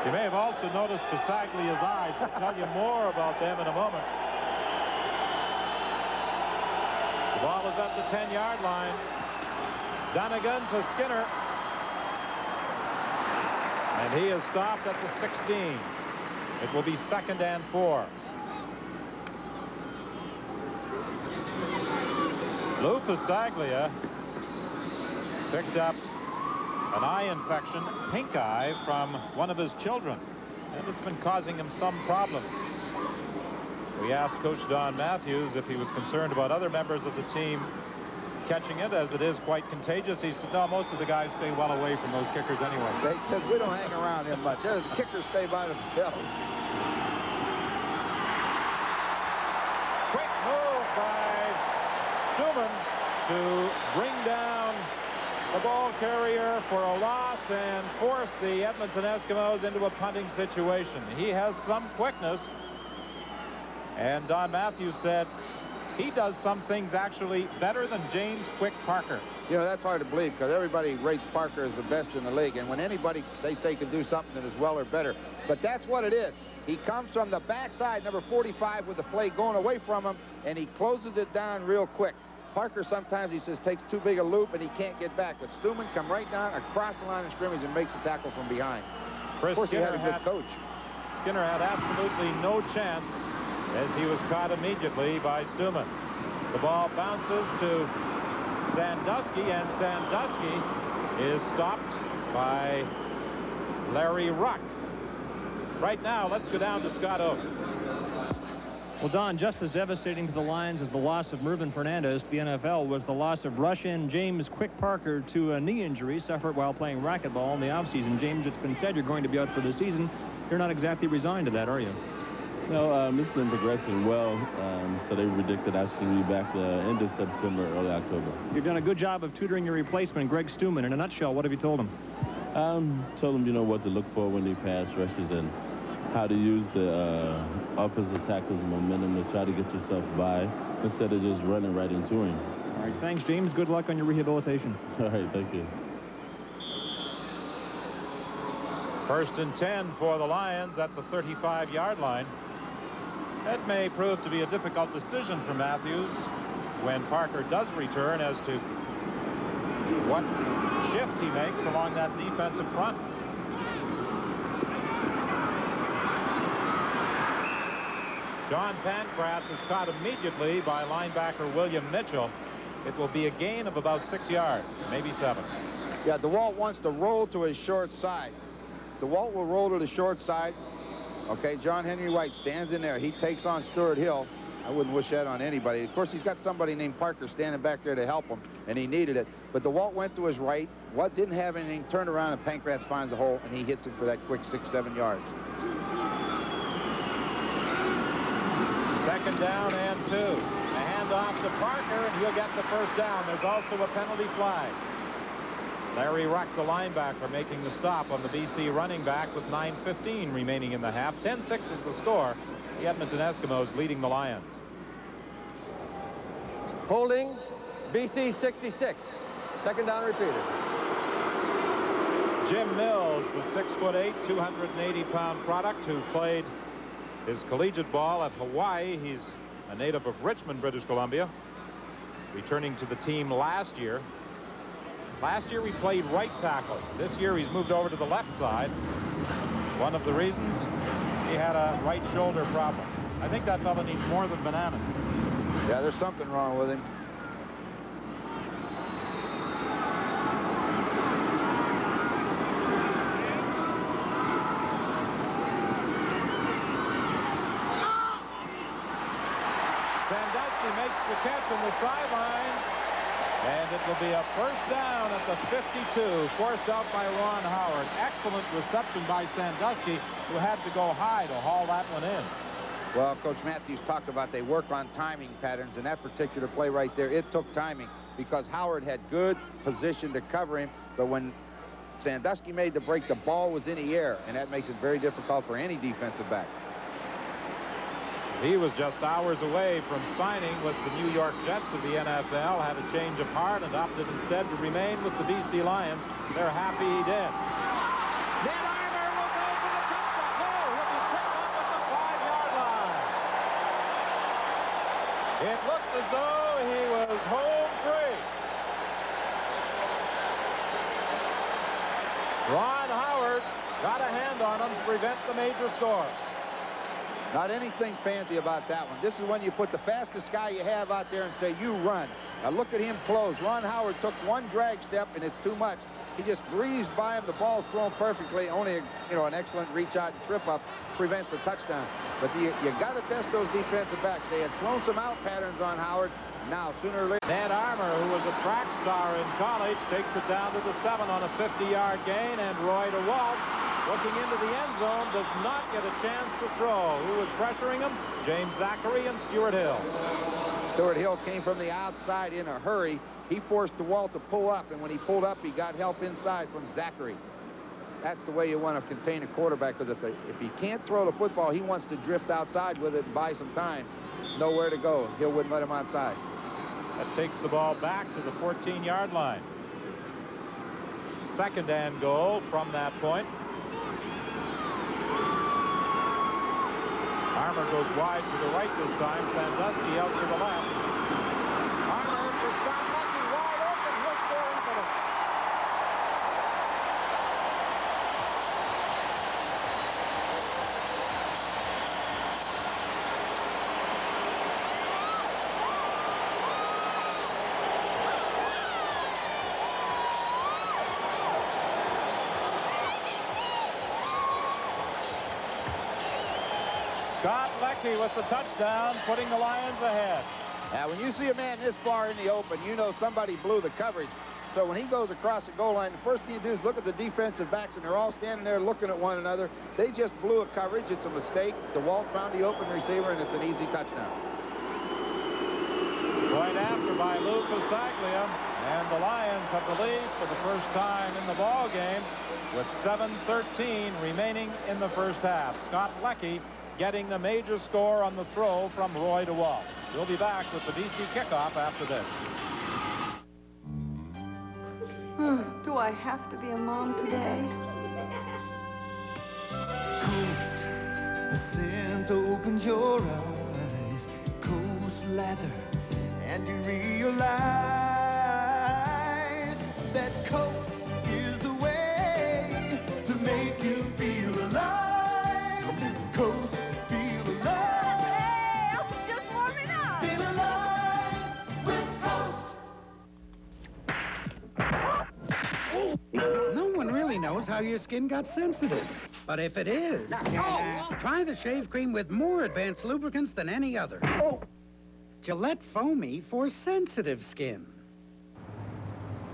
You may have also noticed Pasaglia's eyes. We'll tell you more about them in a moment. The ball is at the 10-yard line. Donegan to Skinner. And he is stopped at the 16. It will be 2nd and 4. Lou Pasaglia picked up an eye infection, pink eye, from one of his children, and it's been causing him some problems. We asked Coach Don Matthews if he was concerned about other members of the team catching it, as it is quite contagious. He said, no, most of the guys stay well away from those kickers anyway. They said we don't hang around him much. The kickers stay by themselves. Quick move by Stuman to bring down the ball carrier for a loss and force the Edmonton Eskimos into a punting situation. He has some quickness, and Don Matthews said he does some things actually better than James Quick Parker. You know, that's hard to believe because everybody rates Parker as the best in the league, and when anybody they say can do something that is well or better, but that's what it is. He comes from the backside, number 45, with the play going away from him, and he closes it down real quick. Parker sometimes, he says, takes too big a loop and he can't get back, but Stuman come right down across the line of scrimmage and makes the tackle from behind. Of course, he had a good coach. Skinner had absolutely no chance as he was caught immediately by Stuman. The ball bounces to Sandusky, and Sandusky is stopped by Larry Ruck. Right now, let's go down to Scott Oak. Well, Don, just as devastating to the Lions as the loss of Mervyn Fernandez to the NFL was the loss of rush-in James Quick Parker to a knee injury suffered while playing racquetball in the offseason. James, it's been said you're going to be out for the season. You're not exactly resigned to that, are you? No, it's been progressing well, so they predicted I should be back end of September, early October. You've done a good job of tutoring your replacement, Greg Stuman. In a nutshell, what have you told him? Told him, you know, what to look for when they pass rushes and how to use the offensive tackle's momentum to try to get yourself by instead of just running right into him. All right, thanks, James. Good luck on your rehabilitation. All right, thank you. 1st and 10 for the Lions at the 35-yard line. That may prove to be a difficult decision for Matthews when Parker does return as to what shift he makes along that defensive front. John Pancratz is caught immediately by linebacker William Mitchell. It will be a gain of about 6 yards, maybe 7. Yeah, DeWalt wants to roll to his short side. DeWalt will roll to the short side. Okay, John Henry White stands in there. He takes on Stuart Hill. I wouldn't wish that on anybody. Of course, he's got somebody named Parker standing back there to help him, and he needed it. But DeWalt went to his right. what didn't have anything, turned around, and Pancratz finds the hole, and he hits it for that quick 6-7 yards. Second down and 2. A handoff to Parker, and he'll get the first down. There's also a penalty flag. Larry Ruck, the linebacker, making the stop on the BC running back with 9:15 remaining in the half. 10-6 is the score. The Edmonton Eskimos leading the Lions. Holding, BC 66. Second down repeated. Jim Mills, the 6'8", 280-pound product who played his collegiate ball at Hawaii. He's a native of Richmond, British Columbia, returning to the team last year. Last year we played right tackle. This year he's moved over to the left side. One of the reasons, he had a right shoulder problem. I think that fella needs more than bananas. Yeah, there's something wrong with him. Sandusky makes the catch on the sidelines, and it will be a first down at the 52, forced out by Ron Howard. Excellent reception by Sandusky, who had to go high to haul that one in. Well, Coach Matthews talked about they work on timing patterns, and that particular play right there, it took timing because Howard had good position to cover him, but when Sandusky made the break, the ball was in the air, and that makes it very difficult for any defensive back. He was just hours away from signing with the New York Jets of the NFL, had a change of heart, and opted instead to remain with the BC Lions. They're happy he did. Ned Armour will go for the touchdown. No, he'll be tripped up at the 5-yard line. It looked as though he was home free. Ron Howard got a hand on him to prevent the major score. Not anything fancy about that one. This is when you put the fastest guy you have out there and say, you run. Now look at him close. Ron Howard took one drag step, and it's too much. He just breezed by him. The ball's thrown perfectly. Only, an excellent reach out and trip up prevents the touchdown. But you got to test those defensive backs. They had thrown some out patterns on Howard. Now, sooner or later... Ned Armour, who was a track star in college, takes it down to the 7 on a 50-yard gain, and Roy DeWalt, looking into the end zone, does not get a chance to throw. Who was pressuring him? James Zachary and Stuart Hill. Stuart Hill came from the outside in a hurry. He forced DeWalt to pull up, and when he pulled up, he got help inside from Zachary. That's the way you want to contain a quarterback, because if he can't throw the football, he wants to drift outside with it and buy some time. Nowhere to go. Hill wouldn't let him outside. That takes the ball back to the 14-yard line. Second and goal from that point. Armour goes wide to the right this time. Sandusky out to the left. Armour for Scott Lucky, wide open. He'll score easily. Scott Leckie with the touchdown, putting the Lions ahead. Now, when you see a man this far in the open, you know somebody blew the coverage. So when he goes across the goal line, the first thing you do is look at the defensive backs, and they're all standing there looking at one another. They just blew a coverage. It's a mistake. DeWalt found the open receiver, and it's an easy touchdown. Point after by Lou Pasaglia, and the Lions have the lead for the first time in the ball game with 7:13 remaining in the first half. Scott Leckie getting the major score on the throw from Roy DeWalt. We'll be back with the BC kickoff after this. Do I have to be a mom today? Coast, the scent opens your eyes. Coast lather, and you realize that Coast is the way to make you feel alive. Coast. No one really knows how your skin got sensitive. But if it is, try the shave cream with more advanced lubricants than any other. Gillette Foamy for sensitive skin.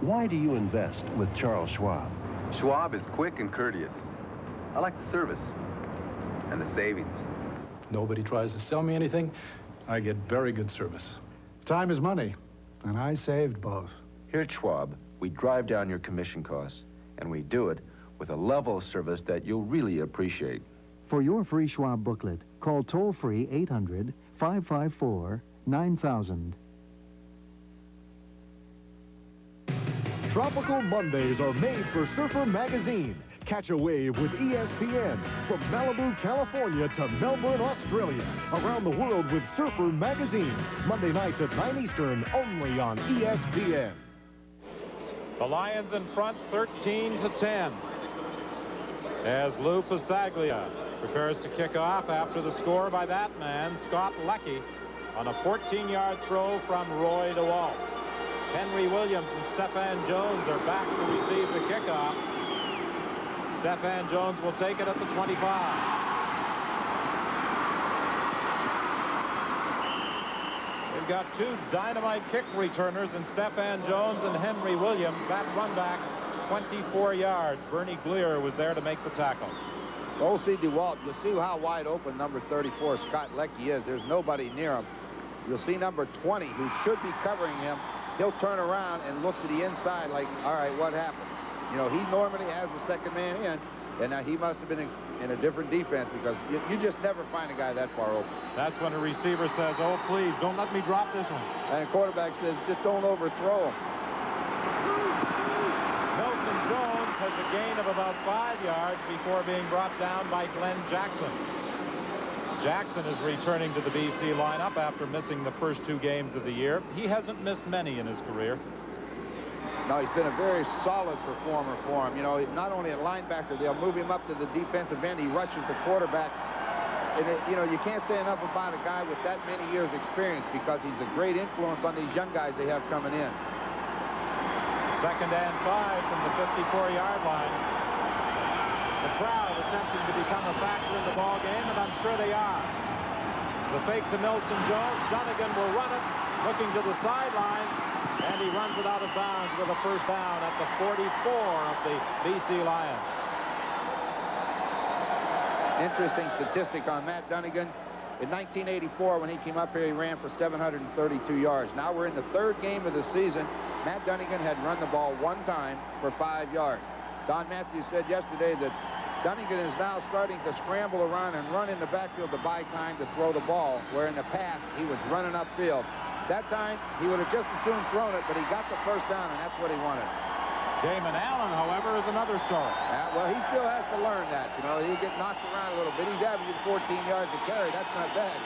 Why do you invest with Charles Schwab? Schwab is quick and courteous. I like the service and the savings. Nobody tries to sell me anything. I get very good service. Time is money, and I saved both. Here at Schwab, we drive down your commission costs, and we do it with a level of service that you'll really appreciate. For your free Schwab booklet, call toll-free 800-554-9000. Tropical Mondays are made for Surfer Magazine. Catch a wave with ESPN from Malibu, California to Melbourne, Australia. Around the world with Surfer Magazine. Monday nights at 9 Eastern, only on ESPN. The Lions in front 13-10. As Lou Pasaglia prepares to kick off after the score by that man, Scott Leckie, on a 14-yard throw from Roy DeWalt. Henry Williams and Stephan Jones are back to receive the kickoff. Stephan Jones will take it at the 25. We've got two dynamite kick returners in Stephan Jones and Henry Williams. That run back 24 yards. Bernie Glier was there to make the tackle. O.C. DeWalt, you'll see how wide open number 34 Scott Leckie is. There's nobody near him. You'll see number 20, who should be covering him. He'll turn around and look to the inside like, all right, what happened? You know, he normally has the second man in, and now he must have been in a different defense because you just never find a guy that far open. That's when a receiver says, oh, please, don't let me drop this one. And a quarterback says, just don't overthrow him. Nelson Jones has a gain of about 5 yards before being brought down by Glenn Jackson. Jackson is returning to the BC lineup after missing the first 2 games of the year. He hasn't missed many in his career. No, he's been a very solid performer for him. You know, not only a linebacker, they'll move him up to the defensive end. He rushes the quarterback. And, you know, you can't say enough about a guy with that many years' experience because he's a great influence on these young guys they have coming in. 2nd and 5 from the 54-yard line. The crowd attempting to become a factor in the ball game, and I'm sure they are. The fake to Nelson Jones. Dunnigan will run it, looking to the sidelines, and he runs it out of bounds with a first down at the 44 of the BC Lions. Interesting statistic on Matt Dunnigan. In 1984, when he came up here, he ran for 732 yards. Now we're in the 3rd game of the season. Matt Dunnigan had run the ball 1 time for 5 yards. Don Matthews said yesterday that Dunnigan is now starting to scramble around and run in the backfield to buy time to throw the ball, where in the past he was running upfield. That time, he would have just as soon thrown it, but he got the first down, and that's what he wanted. Damon Allen, however, is another story. Well, he still has to learn that. You know, he'll get knocked around a little bit. He's averaging 14 yards a carry. That's not bad.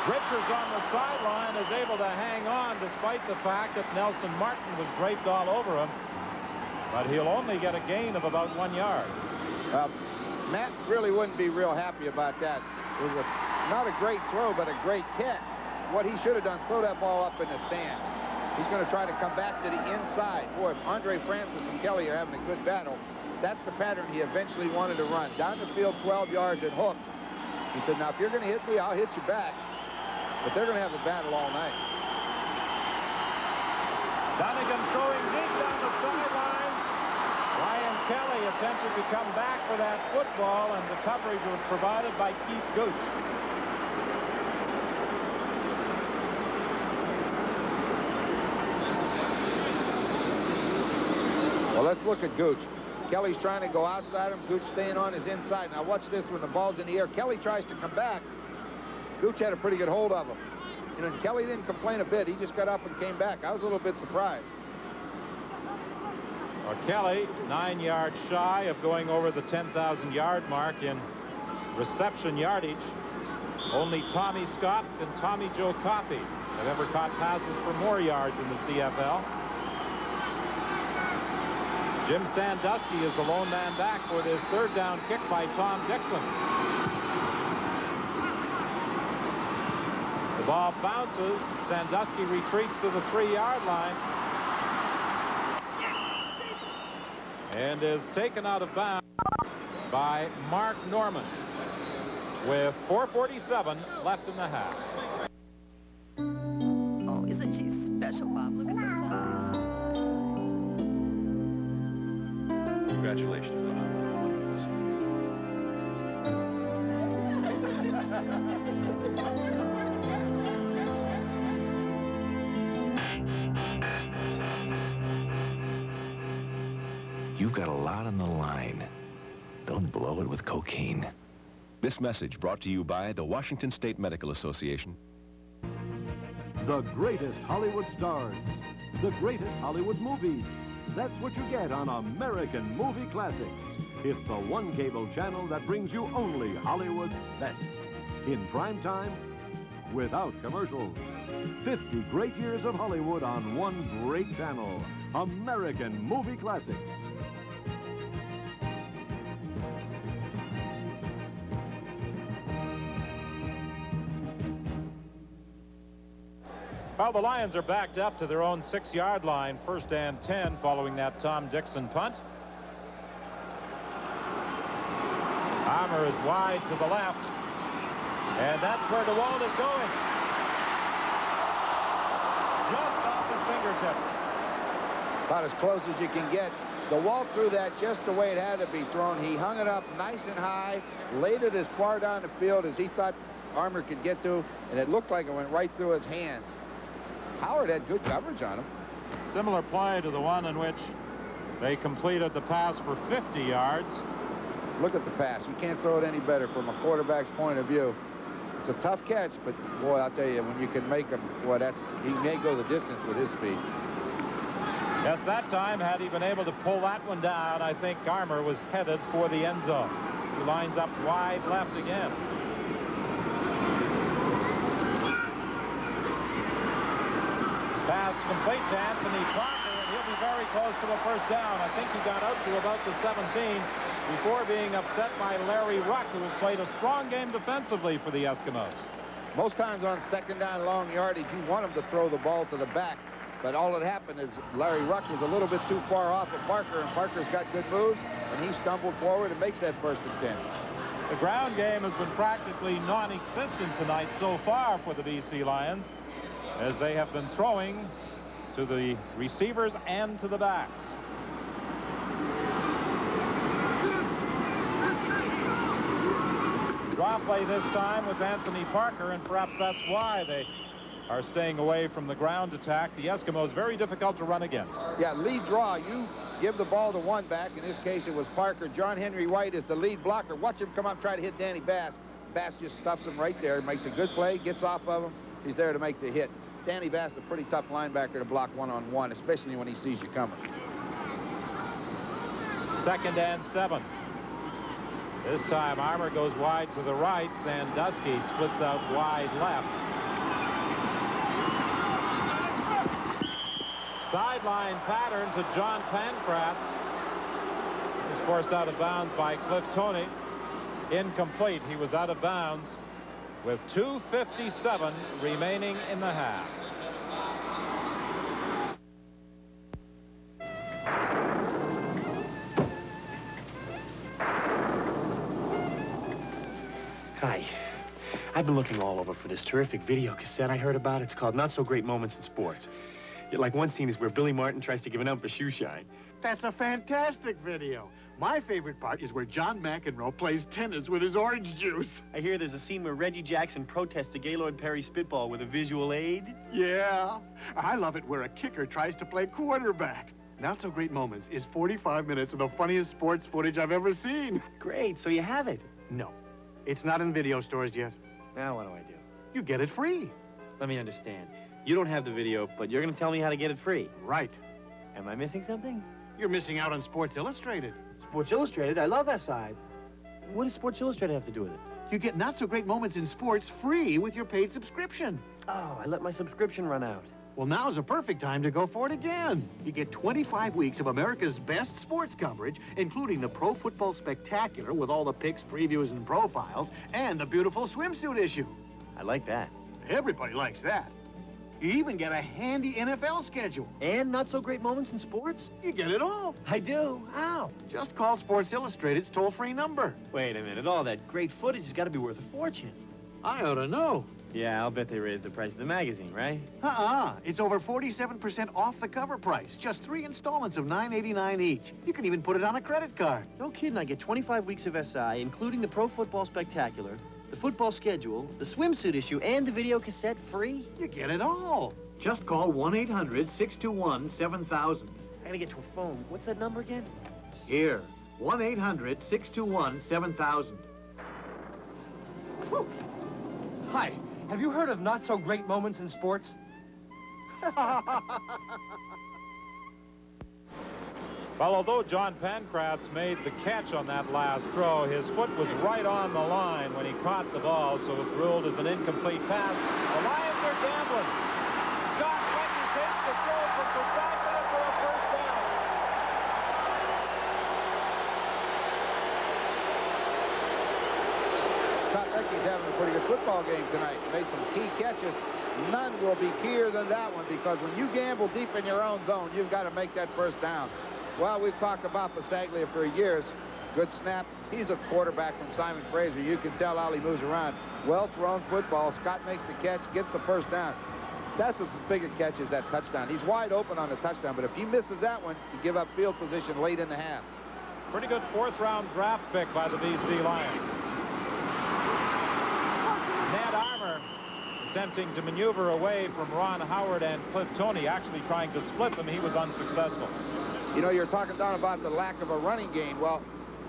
Richards on the sideline is able to hang on despite the fact that Nelson Martin was draped all over him. But he'll only get a gain of about 1 yard. Matt really wouldn't be real happy about that. It was not a great throw, but a great catch. What he should have done, throw that ball up in the stands. He's going to try to come back to the inside. Boy, if Andre Francis and Kelly are having a good battle, that's the pattern he eventually wanted to run. Down the field, 12 yards and hook. He said, now, if you're going to hit me, I'll hit you back. But they're going to have a battle all night. Dunnigan throwing deep down the sidelines. Ryan Kelly attempted to come back for that football, and the coverage was provided by Keith Gooch. Well, let's look at Gooch. Kelly's trying to go outside him. Gooch staying on his inside. Now watch this when the ball's in the air. Kelly tries to come back. Gooch had a pretty good hold of him. And Kelly didn't complain a bit. He just got up and came back. I was a little bit surprised. Well, Kelly, 9 yards shy of going over the 10,000-yard mark in reception yardage. Only Tommy Scott and Tommy Joe Coffey have ever caught passes for more yards in the CFL. Jim Sandusky is the lone man back for this 3rd down kick by Tom Dixon. The ball bounces. Sandusky retreats to the 3-yard line and is taken out of bounds by Mark Norman with 4:47 left in the half. You've got a lot on the line. Don't blow it with cocaine. This message brought to you by the Washington State Medical Association. The greatest Hollywood stars. The greatest Hollywood movies. That's what you get on American Movie Classics. It's the one cable channel that brings you only Hollywood's best. In prime time, without commercials. 50 great years of Hollywood on one great channel. American Movie Classics. Well, the Lions are backed up to their own 6-yard line, 1st and 10, following that Tom Dixon punt. Armour is wide to the left, and that's where DeWalt is going. Just off his fingertips. About as close as you can get. DeWalt threw that just the way it had to be thrown. He hung it up nice and high, laid it as far down the field as he thought Armour could get to, and it looked like it went right through his hands. Howard had good coverage on him. Similar play to the one in which they completed the pass for 50 yards. Look at the pass. You can't throw it any better from a quarterback's point of view. It's a tough catch, but boy, I'll tell you, when you can make him, boy, he may go the distance with his speed. Yes, that time, had he been able to pull that one down, I think Armour was headed for the end zone. He lines up wide left again. Pass complete to Anthony Parker, and he'll be very close to a first down. I think he got out to about the 17 before being upset by Larry Ruck, who has played a strong game defensively for the Eskimos. Most times on 2nd down long yardage, you want him to throw the ball to the back. But all that happened is Larry Ruck was a little bit too far off of Parker, and Parker's got good moves, and he stumbled forward and makes that 1st and 10. The ground game has been practically non-existent tonight so far for the BC Lions, as they have been throwing to the receivers and to the backs. Draw play this time with Anthony Parker, and perhaps that's why they are staying away from the ground attack. The Eskimos very difficult to run against. Yeah, lead draw. You give the ball to one back. In this case, it was Parker. John Henry White is the lead blocker. Watch him come up, try to hit Danny Bass. Bass just stuffs him right there, makes a good play, gets off of him. He's there to make the hit. Danny Bass is a pretty tough linebacker to block one-on-one, especially when he sees you coming. 2nd and 7. This time, Armour goes wide to the right. Sandusky splits out wide left. Sideline pattern to John Pankratz. He's forced out of bounds by Cliff Toney. Incomplete. He was out of bounds with 2:57 remaining in the half. Hi. I've been looking all over for this terrific video cassette I heard about. It's called Not So Great Moments in Sports. Like one scene is where Billy Martin tries to give an ump a shoe shine. That's a fantastic video. My favorite part is where John McEnroe plays tennis with his orange juice. I hear there's a scene where Reggie Jackson protests a Gaylord Perry spitball with a visual aid. Yeah. I love it where a kicker tries to play quarterback. Not So Great Moments is 45 minutes of the funniest sports footage I've ever seen. Great, so you have it. No, it's not in video stores yet. Now what do I do? You get it free. Let me understand. You don't have the video, but you're going to tell me how to get it free. Right. Am I missing something? You're missing out on Sports Illustrated. Sports Illustrated? I love SI. What does Sports Illustrated have to do with it? You get Not So Great Moments in Sports free with your paid subscription. Oh, I let my subscription run out. Well, now's a perfect time to go for it again. You get 25 weeks of America's best sports coverage, including the Pro Football Spectacular with all the picks, previews, and profiles, and the beautiful swimsuit issue. I like that. Everybody likes that. You even get a handy NFL schedule. And Not So Great Moments in Sports? You get it all. I do? How? Just call Sports Illustrated's toll-free number. Wait a minute. All that great footage has got to be worth a fortune. I ought to know. Yeah, I'll bet they raised the price of the magazine, right? It's over 47% off the cover price. Just 3 installments of $9.89 each. You can even put it on a credit card. No kidding. I get 25 weeks of SI, including the Pro Football Spectacular, the football schedule, the swimsuit issue, and the video cassette free. You get it all. Just call 1-800-621-7000. I gotta get to a phone. What's that number again? Here, 1-800-621-7000. Hi, have you heard of not-so-great moments in sports? Well, although John Pancratz made the catch on that last throw, his foot was right on the line when he caught the ball, so it's ruled as an incomplete pass. The Lions are gambling. Scott Leckie takes the throw from Pasaglia for a first down. Scott Leckie's having a pretty good football game tonight. Made some key catches. None will be keyer than that one, because when you gamble deep in your own zone, you've got to make that first down. Well, we've talked about Pasaglia for years. Good snap. He's a quarterback from Simon Fraser. You can tell how he moves around. Well-thrown football. Scott makes the catch, gets the first down. That's as big a catch as that touchdown. He's wide open on the touchdown, but if he misses that one, you give up field position late in the half. Pretty good fourth-round draft pick by the BC Lions. Ned Armour attempting to maneuver away from Ron Howard and Cliff Toney, actually trying to split them. He was unsuccessful. You know, you're talking down about the lack of a running game. Well,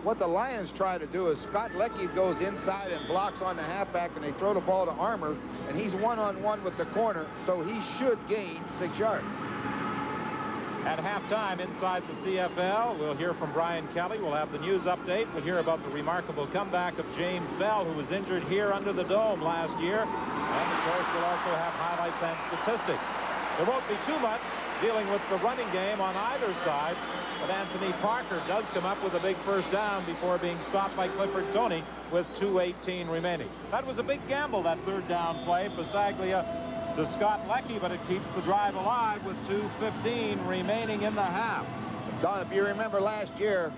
what the Lions try to do is Scott Leckie goes inside and blocks on the halfback, and they throw the ball to Armour, and he's one-on-one with the corner, so he should gain 6 yards. At halftime inside the CFL, we'll hear from Brian Kelly. We'll have the news update. We'll hear about the remarkable comeback of James Bell, who was injured here under the dome last year. And, of course, we'll also have highlights and statistics. There won't be too much dealing with the running game on either side, but Anthony Parker does come up with a big first down before being stopped by Clifford Toney with 2:18 remaining. That was a big gamble, that third down play. Pasaglia to Scott Leckie, but it keeps the drive alive with 2:15 remaining in the half. Don, if you remember last year,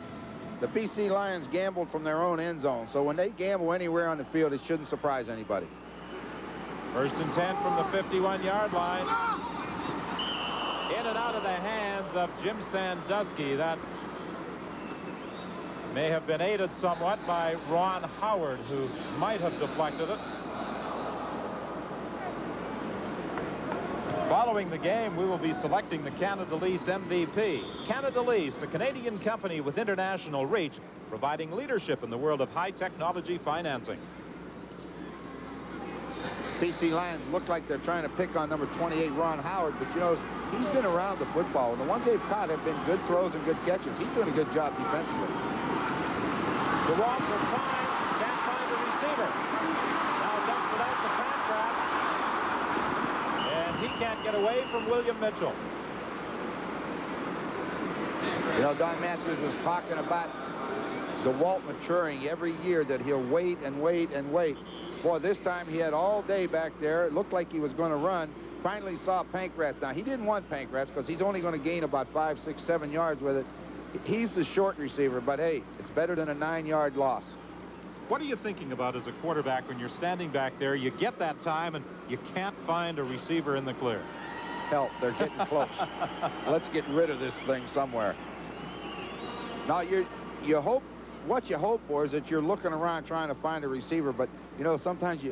the BC Lions gambled from their own end zone, so when they gamble anywhere on the field, it shouldn't surprise anybody. First and 10 from the 51-yard line. In and out of the hands of Jim Sandusky. That may have been aided somewhat by Ron Howard, who might have deflected it. Following the game, we will be selecting the Canada Lease MVP. Canada Lease, a Canadian company with international reach, providing leadership in the world of high-technology financing. BC Lions look like they're trying to pick on number 28, Ron Howard, but you know, he's been around the football, and the ones they've caught have been good throws and good catches. He's doing a good job defensively. DeWalt for time, can't find a receiver. Now dumps it out to Pancratz, and he can't get away from William Mitchell. You know, Don Masters was talking about DeWalt maturing every year, that he'll wait and wait and wait. Boy, this time he had all day back there. It looked like he was going to run. Finally saw Pancratz. Now, he didn't want Pancratz because he's only going to gain about 5, 6, 7 yards with it. He's the short receiver, but hey, it's better than a 9-yard loss. What are you thinking about as a quarterback when you're standing back there? You get that time, and you can't find a receiver in the clear. Help, they're getting close. Let's get rid of this thing somewhere. Now, what you hope for is that you're looking around trying to find a receiver, but you know, sometimes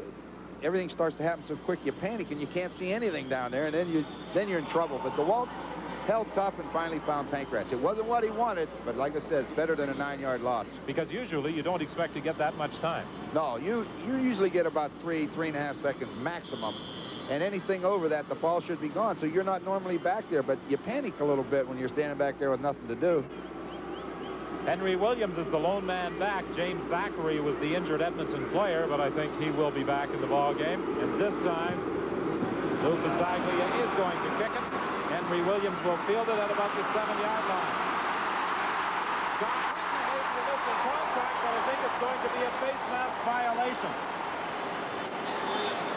everything starts to happen so quick you panic and you can't see anything down there, and then you're in trouble. But DeWalt held tough and finally found Pancratz. It wasn't what he wanted, but like I said, it's better than a 9-yard loss. Because usually you don't expect to get that much time. No, you usually get about 3.5 seconds maximum, and anything over that, the ball should be gone. So you're not normally back there, but you panic a little bit when you're standing back there with nothing to do. Henry Williams is the lone man back. James Zachary was the injured Edmonton player, but I think he will be back in the ball game. And this time, Lou Pasaglia is going to kick it. Henry Williams will field it at about the 7-yard line. Scott made the initial contact, but I think it's going to be a face mask violation.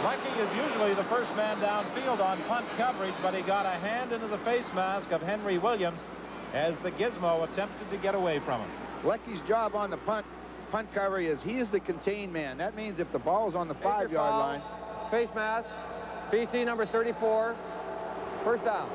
Leckie is usually the first man downfield on punt coverage, but he got a hand into the face mask of Henry Williams as the Gizmo attempted to get away from him. Leckie's job on the punt cover is he is the contained man. That means if the ball is on the 5-yard line. Face mask, BC number 34, first down.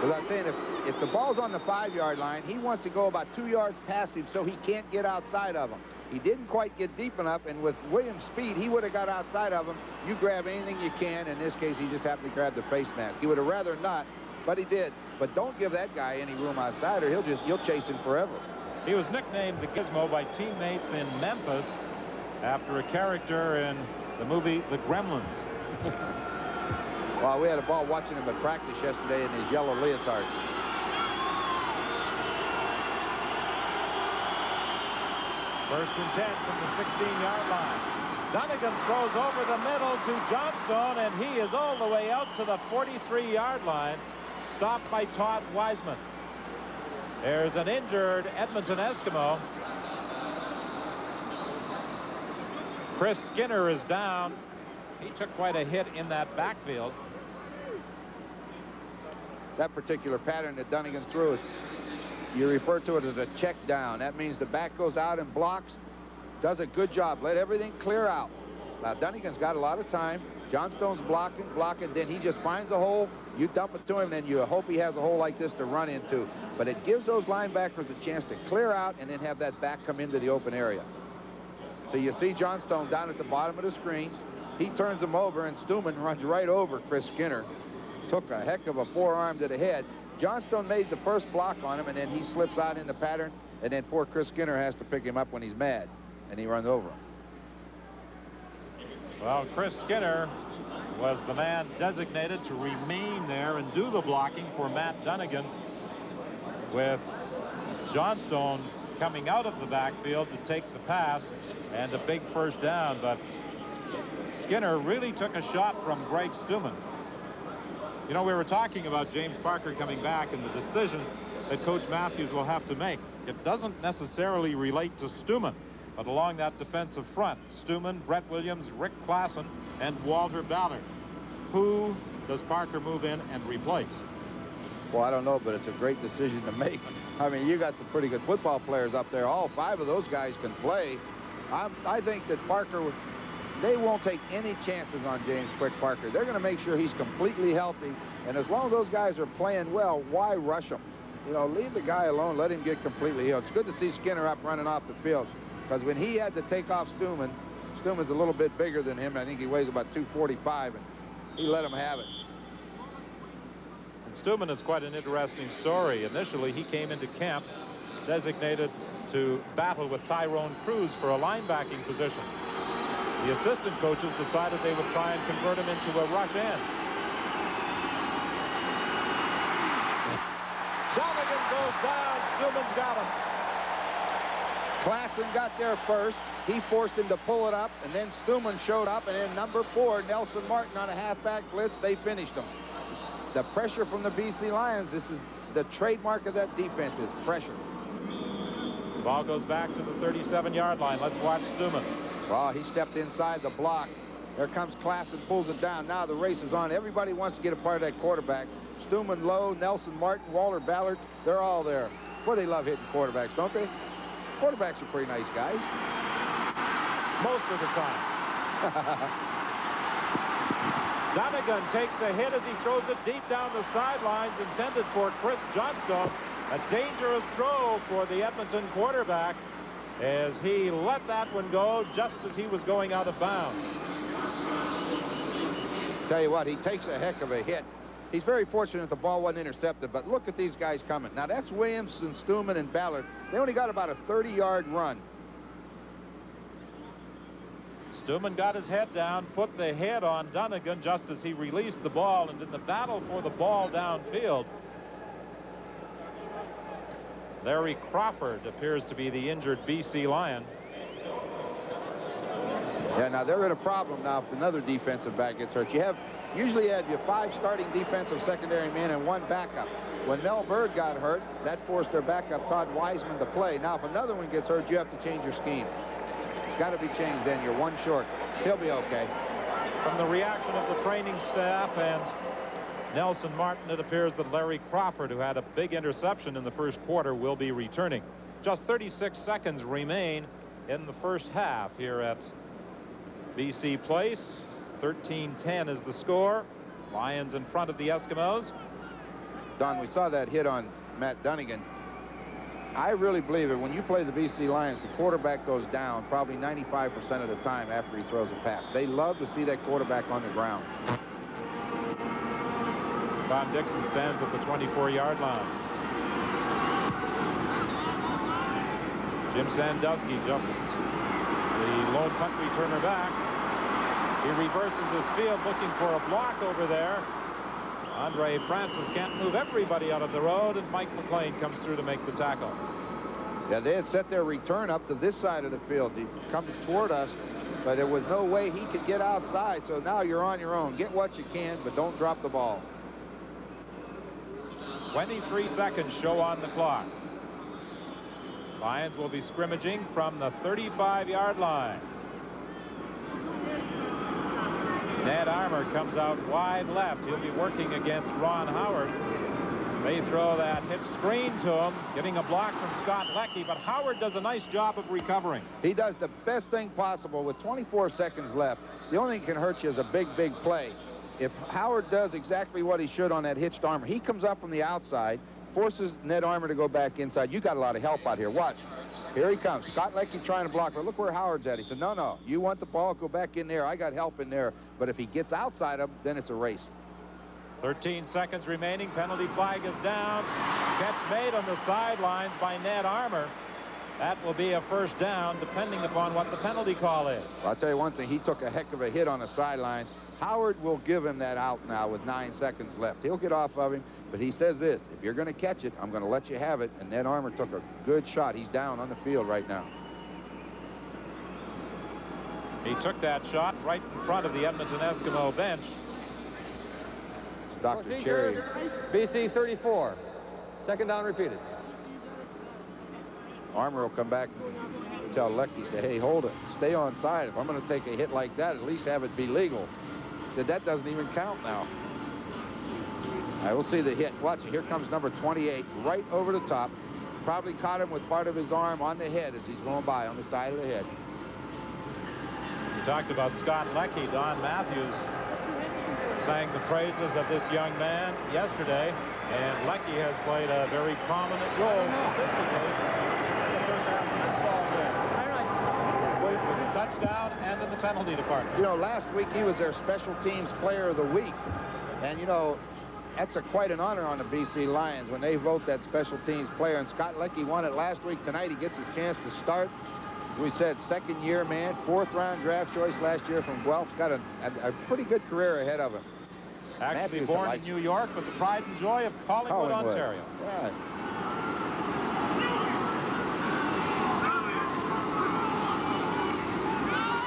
As I was saying, if the ball's on the 5-yard line, he wants to go about 2 yards past him so he can't get outside of him. He didn't quite get deep enough, and with Williams' speed, he would have got outside of him. You grab anything you can. In this case, he just happened to grab the face mask. He would have rather not, but he did. But don't give that guy any room outside, or you'll chase him forever. He was nicknamed the Gizmo by teammates in Memphis after a character in the movie The Gremlins. Well, we had a ball watching him at practice yesterday in his yellow leotards. First and 10 from the 16-yard line. Dunnigan throws over the middle to Johnstone, and he is all the way out to the 43-yard line, stopped by Todd Wiseman. There's an injured Edmonton Eskimo. Chris Skinner is down. He took quite a hit in that backfield. That particular pattern that Dunnigan threw, you refer to it as a check down. That means the back goes out and blocks, does a good job, let everything clear out. Now, Dunnigan's got a lot of time. Johnstone's blocking, then he just finds a hole, you dump it to him, and you hope he has a hole like this to run into. But it gives those linebackers a chance to clear out and then have that back come into the open area. So you see Johnstone down at the bottom of the screen. He turns him over, and Stuman runs right over Chris Skinner. Took a heck of a forearm to the head. Johnstone made the first block on him, and then he slips out in the pattern, and then poor Chris Skinner has to pick him up when he's mad, and he runs over him. Well, Chris Skinner was the man designated to remain there and do the blocking for Matt Dunnigan, with Johnstone coming out of the backfield to take the pass and a big first down. But Skinner really took a shot from Greg Stuman. You know, we were talking about James Parker coming back and the decision that Coach Matthews will have to make. It doesn't necessarily relate to Stuman, but along that defensive front, Stuman, Brett Williams, Rick Klassen, and Walter Ballard. Who does Parker move in and replace? Well, I don't know, but it's a great decision to make. I mean, you got some pretty good football players up there. All 5 of those guys can play. I think that Parker, they won't take any chances on James Quick Parker. They're going to make sure he's completely healthy. And as long as those guys are playing well, why rush him? You know, leave the guy alone. Let him get completely healed. It's good to see Skinner up running off the field, because when he had to take off Stuman's a little bit bigger than him. I think he weighs about 245, and he let him have it. And Stuman is quite an interesting story. Initially, he came into camp designated to battle with Tyrone Cruz for a linebacking position. The assistant coaches decided they would try and convert him into a rush end. Dunnigan goes down. Stuman's got him. Klassen got there first. He forced him to pull it up, and then Stuman showed up, and then number 4, Nelson Martin, on a halfback blitz, they finished him. The pressure from the BC Lions, this is the trademark of that defense, is pressure. The ball goes back to the 37-yard line. Let's watch Stuman. Well, he stepped inside the block. There comes Klassen, pulls it down. Now the race is on. Everybody wants to get a part of that quarterback. Stuman low, Nelson Martin, Walter Ballard, they're all there. Boy, they love hitting quarterbacks, don't they? Quarterbacks are pretty nice guys. Most of the time. Dunnigan takes a hit as he throws it deep down the sidelines, intended for Chris Johnstone. A dangerous throw for the Edmonton quarterback as he let that one go just as he was going out of bounds. Tell you what, he takes a heck of a hit. He's very fortunate the ball wasn't intercepted, but look at these guys coming. Now, that's Williamson, Stuman, and Ballard. They only got about a 30-yard run. Stuman got his head down, put the head on Dunnigan just as he released the ball, and in the battle for the ball downfield, Larry Crawford appears to be the injured BC Lion. Yeah, now they're in a problem now if another defensive back gets hurt. Usually you have your 5 starting defensive secondary men and 1 backup. When Mel Bird got hurt, that forced their backup Todd Wiseman to play. Now if another one gets hurt, you have to change your scheme. It's got to be changed then. You're 1 short. He'll be okay. From the reaction of the training staff and Nelson Martin, it appears that Larry Crawford, who had a big interception in the first quarter, will be returning. Just 36 seconds remain in the first half here at BC Place. 13-10 is the score. Lions in front of the Eskimos. Don, we saw that hit on Matt Dunnigan. I really believe that when you play the BC Lions, the quarterback goes down probably 95% of the time after he throws a pass. They love to see that quarterback on the ground. Tom Dixon stands at the 24-yard line. Jim Sandusky, just the lone punt returner back. He reverses his field looking for a block over there. Andre Francis can't move everybody out of the road, and Mike McLean comes through to make the tackle. Yeah, they had set their return up to this side of the field. He come toward us, but there was no way he could get outside. So now you're on your own. Get what you can, but don't drop the ball. 23 seconds show on the clock. Lions will be scrimmaging from the 35-yard line. Ned Armour comes out wide left. He'll be working against Ron Howard. They throw that hitch screen to him, getting a block from Scott Leckie, but Howard does a nice job of recovering. He does the best thing possible with 24 seconds left. The only thing that can hurt you is a big, big play. If Howard does exactly what he should on that hitched armor, he comes up from the outside, forces Ned Armour to go back inside. You got a lot of help out here. Watch. Here he comes. Scott Leckie trying to block, but look where Howard's at. He said, no, you want the ball, go back in there. I got help in there. But if he gets outside of him, then it's a race. 13 seconds remaining. Penalty flag is down. Catch made on the sidelines by Ned Armour. That will be a first down, depending upon what the penalty call is. Well, I'll tell you one thing. He took a heck of a hit on the sidelines. Howard will give him that out now with 9 seconds left. He'll get off of him, but he says this: if you're going to catch it, I'm going to let you have it. And Ned Armour took a good shot. He's down on the field right now. He took that shot right in front of the Edmonton Eskimo bench. It's Dr. Cherry. BC 34. Second down repeated. Armour will come back and tell Leckie, say, hey, hold it. Stay on side. If I'm going to take a hit like that, at least have it be legal. He said, that doesn't even count now. I will see the hit. Watch it. Here comes number 28 right over the top. Probably caught him with part of his arm on the head as he's going by on the side of the head. We talked about Scott Leckie. Don Matthews sang the praises of this young man yesterday, and Leckie has played a very prominent role statistically in the first half of this ball game. Touchdown and in the penalty department. You know, last week he was their special teams player of the week, and you know, that's quite an honor on the BC Lions when they vote that special teams player, and Scott Leckie won it last week. Tonight he gets his chance to start. We said second-year man, 4th-round draft choice last year from Guelph. Got a pretty good career ahead of him. Actually born in New York, but the pride and joy of Collingwood. Ontario. Right.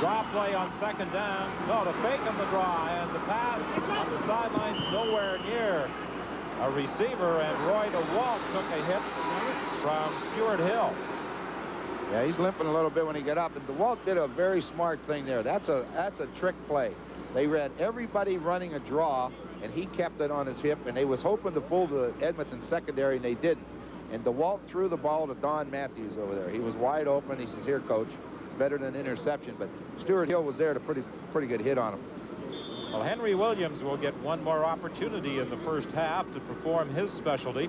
Draw play on second down. No, the fake on the draw, and the pass on the sidelines nowhere near a receiver, and Roy DeWalt took a hit from Stuart Hill. Yeah, he's limping a little bit when he got up, and DeWalt did a very smart thing there. That's a trick play. They read everybody running a draw, and he kept it on his hip, and they was hoping to fool the Edmonton secondary, and they didn't. And DeWalt threw the ball to Don Matthews over there. He was wide open. He says, here, coach, it's better than an interception. But Stuart Hill was there to pretty good hit on him. Well, Henry Williams will get one more opportunity in the first half to perform his specialty.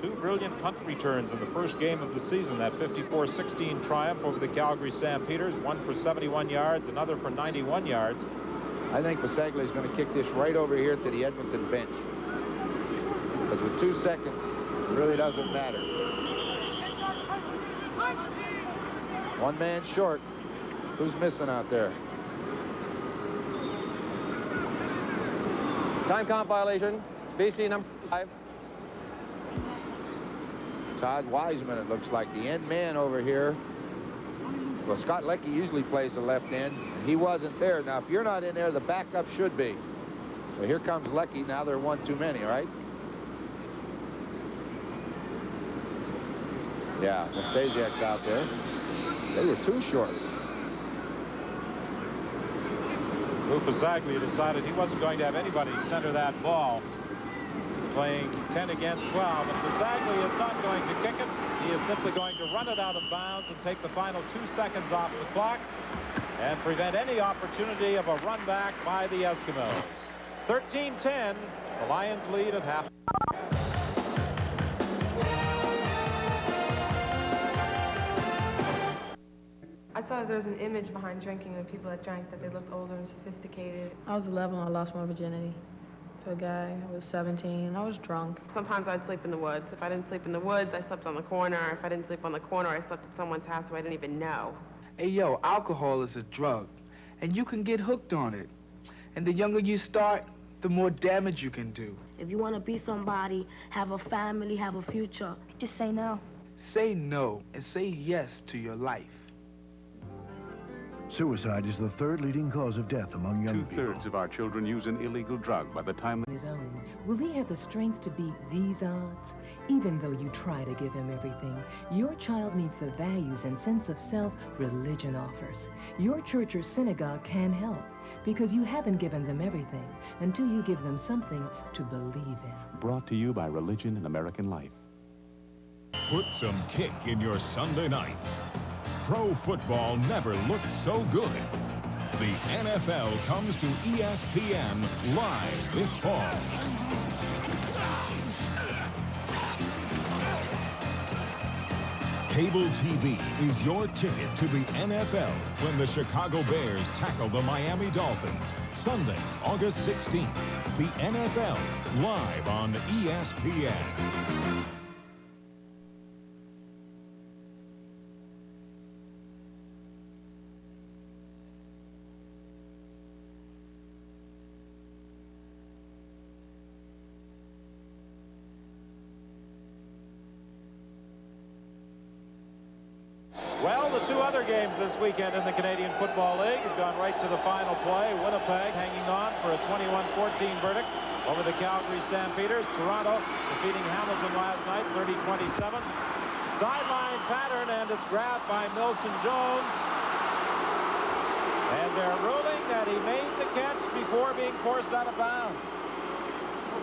2 brilliant punt returns in the first game of the season. That 54-16 triumph over the Calgary Stampeders. One for 71 yards, another for 91 yards. I think Bisaglia is going to kick this right over here to the Edmonton bench. Because with 2 seconds, it really doesn't matter. One man short. Who's missing out there? Time count violation. BC number 5. Todd Wiseman, it looks like, the end man over here. Well, Scott Leckie usually plays the left end. He wasn't there. Now, if you're not in there, the backup should be. Well, here comes Leckie. Now they're one too many, right? Yeah, Nastasiak's out there. They were too short. Lou Bisaglia decided he wasn't going to have anybody center that ball. Playing 10 against 12, and Bisaglia is not going to kick it. He is simply going to run it out of bounds and take the final 2 seconds off the clock and prevent any opportunity of a run back by the Eskimos. 13-10, the Lions lead at half. I saw that there was an image behind drinking, the people that drank, that they looked older and sophisticated. I was 11 when I lost my virginity. to a guy. I was 17. I was drunk. Sometimes I'd sleep in the woods. If I didn't sleep in the woods, I slept on the corner. If I didn't sleep on the corner, I slept at someone's house who I didn't even know. Hey, yo, alcohol is a drug, and you can get hooked on it. And the younger you start, the more damage you can do. If you want to be somebody, have a family, have a future, just say no. Say no and say yes to your life. Suicide is the third leading cause of death among young people. Two-thirds of our children use an illegal drug by the time... ...his own. Will he have the strength to beat these odds? Even though you try to give him everything, your child needs the values and sense of self religion offers. Your church or synagogue can help, because you haven't given them everything until you give them something to believe in. Brought to you by Religion and American Life. Put some kick in your Sunday nights. Pro football never looked so good. The NFL comes to ESPN live this fall. Cable TV is your ticket to the NFL when the Chicago Bears tackle the Miami Dolphins. Sunday, August 16th. The NFL live on ESPN. Well, the two other games this weekend in the Canadian Football League have gone right to the final play. Winnipeg hanging on for a 21-14 verdict over the Calgary Stampeders. Toronto defeating Hamilton last night, 30-27. Sideline pattern, and it's grabbed by Milson Jones. And they're ruling that he made the catch before being forced out of bounds.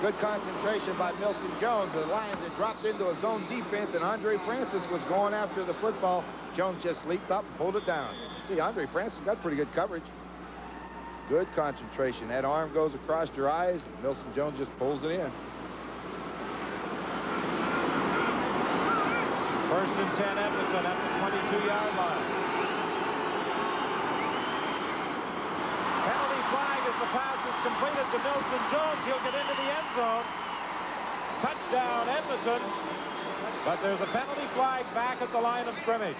Good concentration by Milson Jones. The Lions had dropped into a zone defense, and Andre Francis was going after the football. Jones just leaped up and pulled it down. See, Andre Francis got pretty good coverage. Good concentration. That arm goes across your eyes. Milson Jones just pulls it in. First and 10, Edmonton at the 22-yard line. Penalty flag as the pass is completed to Milson Jones. He'll get into the end zone. Touchdown, Edmonton. But there's a penalty flag back at the line of scrimmage.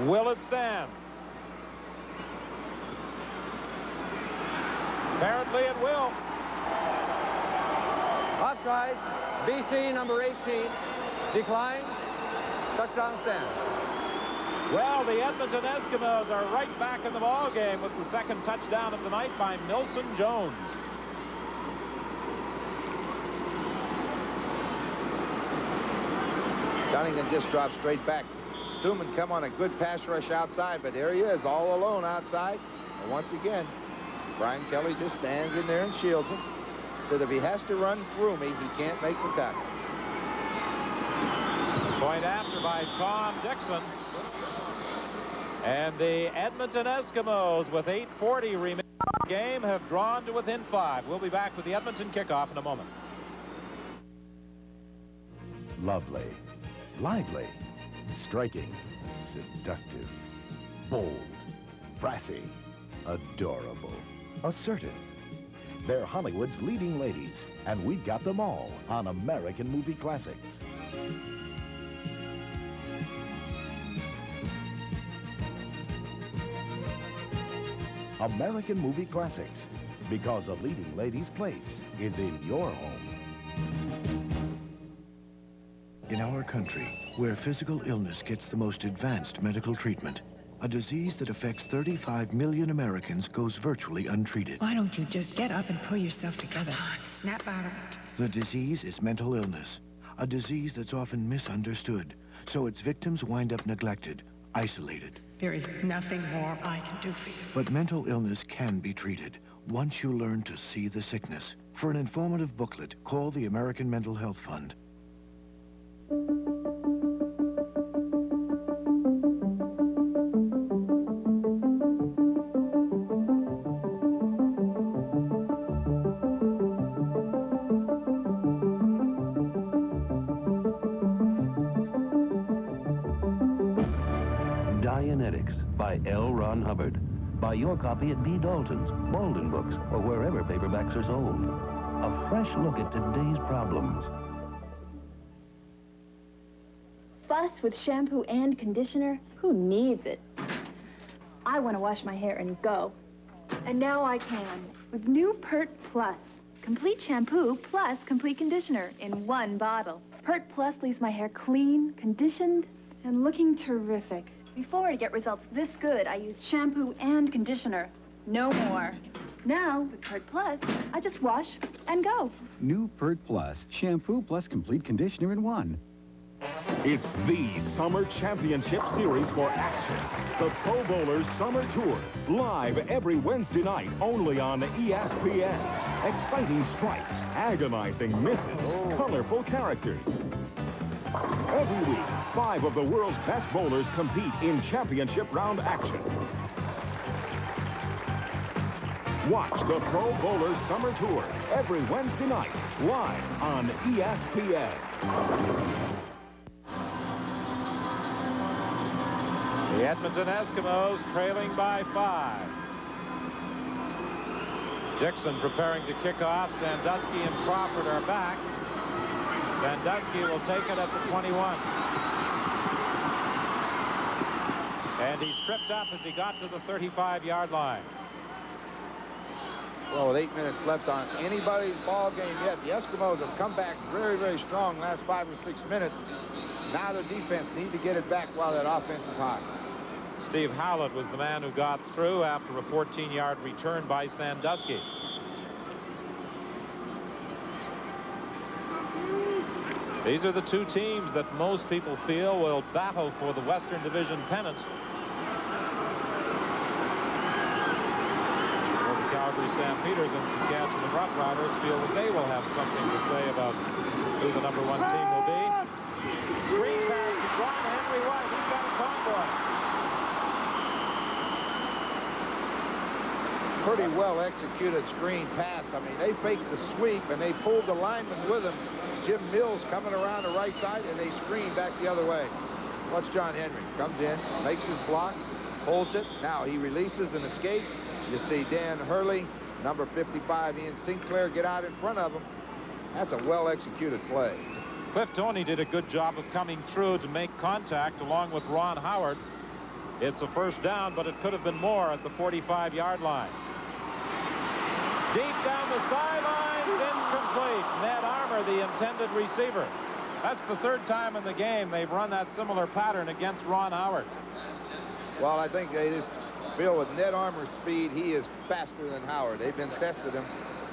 Will it stand? Apparently it will. Offside. BC number 18. Decline. Touchdown stand. Well, the Edmonton Eskimos are right back in the ball game with the second touchdown of the night by Milson Jones. Dunnigan just dropped straight back. Stuman come on a good pass rush outside, but there he is, all alone outside. And once again, Brian Kelly just stands in there and shields him. Said if he has to run through me, he can't make the tackle. Point after by Tom Dixon. And the Edmonton Eskimos, with 8:40 remaining in the game, have drawn to within 5. We'll be back with the Edmonton kickoff in a moment. Lovely, lively, striking, seductive, bold, brassy, adorable, assertive. They're Hollywood's leading ladies, and we've got them all on American Movie Classics. American Movie Classics, because a leading lady's place is in your home. In our country, where physical illness gets the most advanced medical treatment, a disease that affects 35 million Americans goes virtually untreated. Why don't you just get up and pull yourself together? Snap out of it. The disease is mental illness, a disease that's often misunderstood, so its victims wind up neglected, isolated. There is nothing more I can do for you. But mental illness can be treated once you learn to see the sickness. For an informative booklet, call the American Mental Health Fund. Dianetics by L. Ron Hubbard. Buy your copy at B. Dalton's, Walden Books, or wherever paperbacks are sold. A fresh look at today's problems. Fuss with shampoo and conditioner? Who needs it? I want to wash my hair and go. And now I can, with new Pert Plus. Complete shampoo plus complete conditioner in one bottle. Pert Plus leaves my hair clean, conditioned, and looking terrific. Before, to get results this good, I used shampoo and conditioner. No more. Now, with Pert Plus, I just wash and go. New Pert Plus, shampoo plus complete conditioner in one. It's the Summer Championship Series for action. The Pro Bowlers Summer Tour, live every Wednesday night, only on ESPN. Exciting strikes, agonizing misses, colorful characters. Every week, 5 of the world's best bowlers compete in championship round action. Watch the Pro Bowlers Summer Tour every Wednesday night, live on ESPN. The Edmonton Eskimos trailing by 5. Dixon preparing to kick off. Sandusky and Crawford are back. Sandusky will take it at the 21. And he's tripped up as he got to the 35-yard line. Well, with 8 minutes left on anybody's ball game yet, the Eskimos have come back very, very strong last 5 or 6 minutes. Now their defense need to get it back while that offense is hot. Steve Howlett was the man who got through after a 14-yard return by Sandusky. These are the two teams that most people feel will battle for the Western Division pennant. Well, the Calgary Stampeders and Saskatchewan Roughriders feel that they will have something to say about who the #1 team will be. Screen pass to John Henry White. He's got a convoy. Pretty well executed screen pass. I mean, they faked the sweep and they pulled the lineman with them. Jim Mills coming around the right side and they screen back the other way. Watch John Henry. Comes in, makes his block, holds it. Now he releases and escapes. You see Dan Hurley, number 55, Ian Sinclair, get out in front of him. That's a well-executed play. Cliff Toney did a good job of coming through to make contact along with Ron Howard. It's a first down, but it could have been more at the 45-yard line. Deep down the sidelines, incomplete. Ned Armour, the intended receiver. That's the 3rd time in the game they've run that similar pattern against Ron Howard. Well, I think they just feel with Ned Armour's speed, he is faster than Howard. They've been tested him,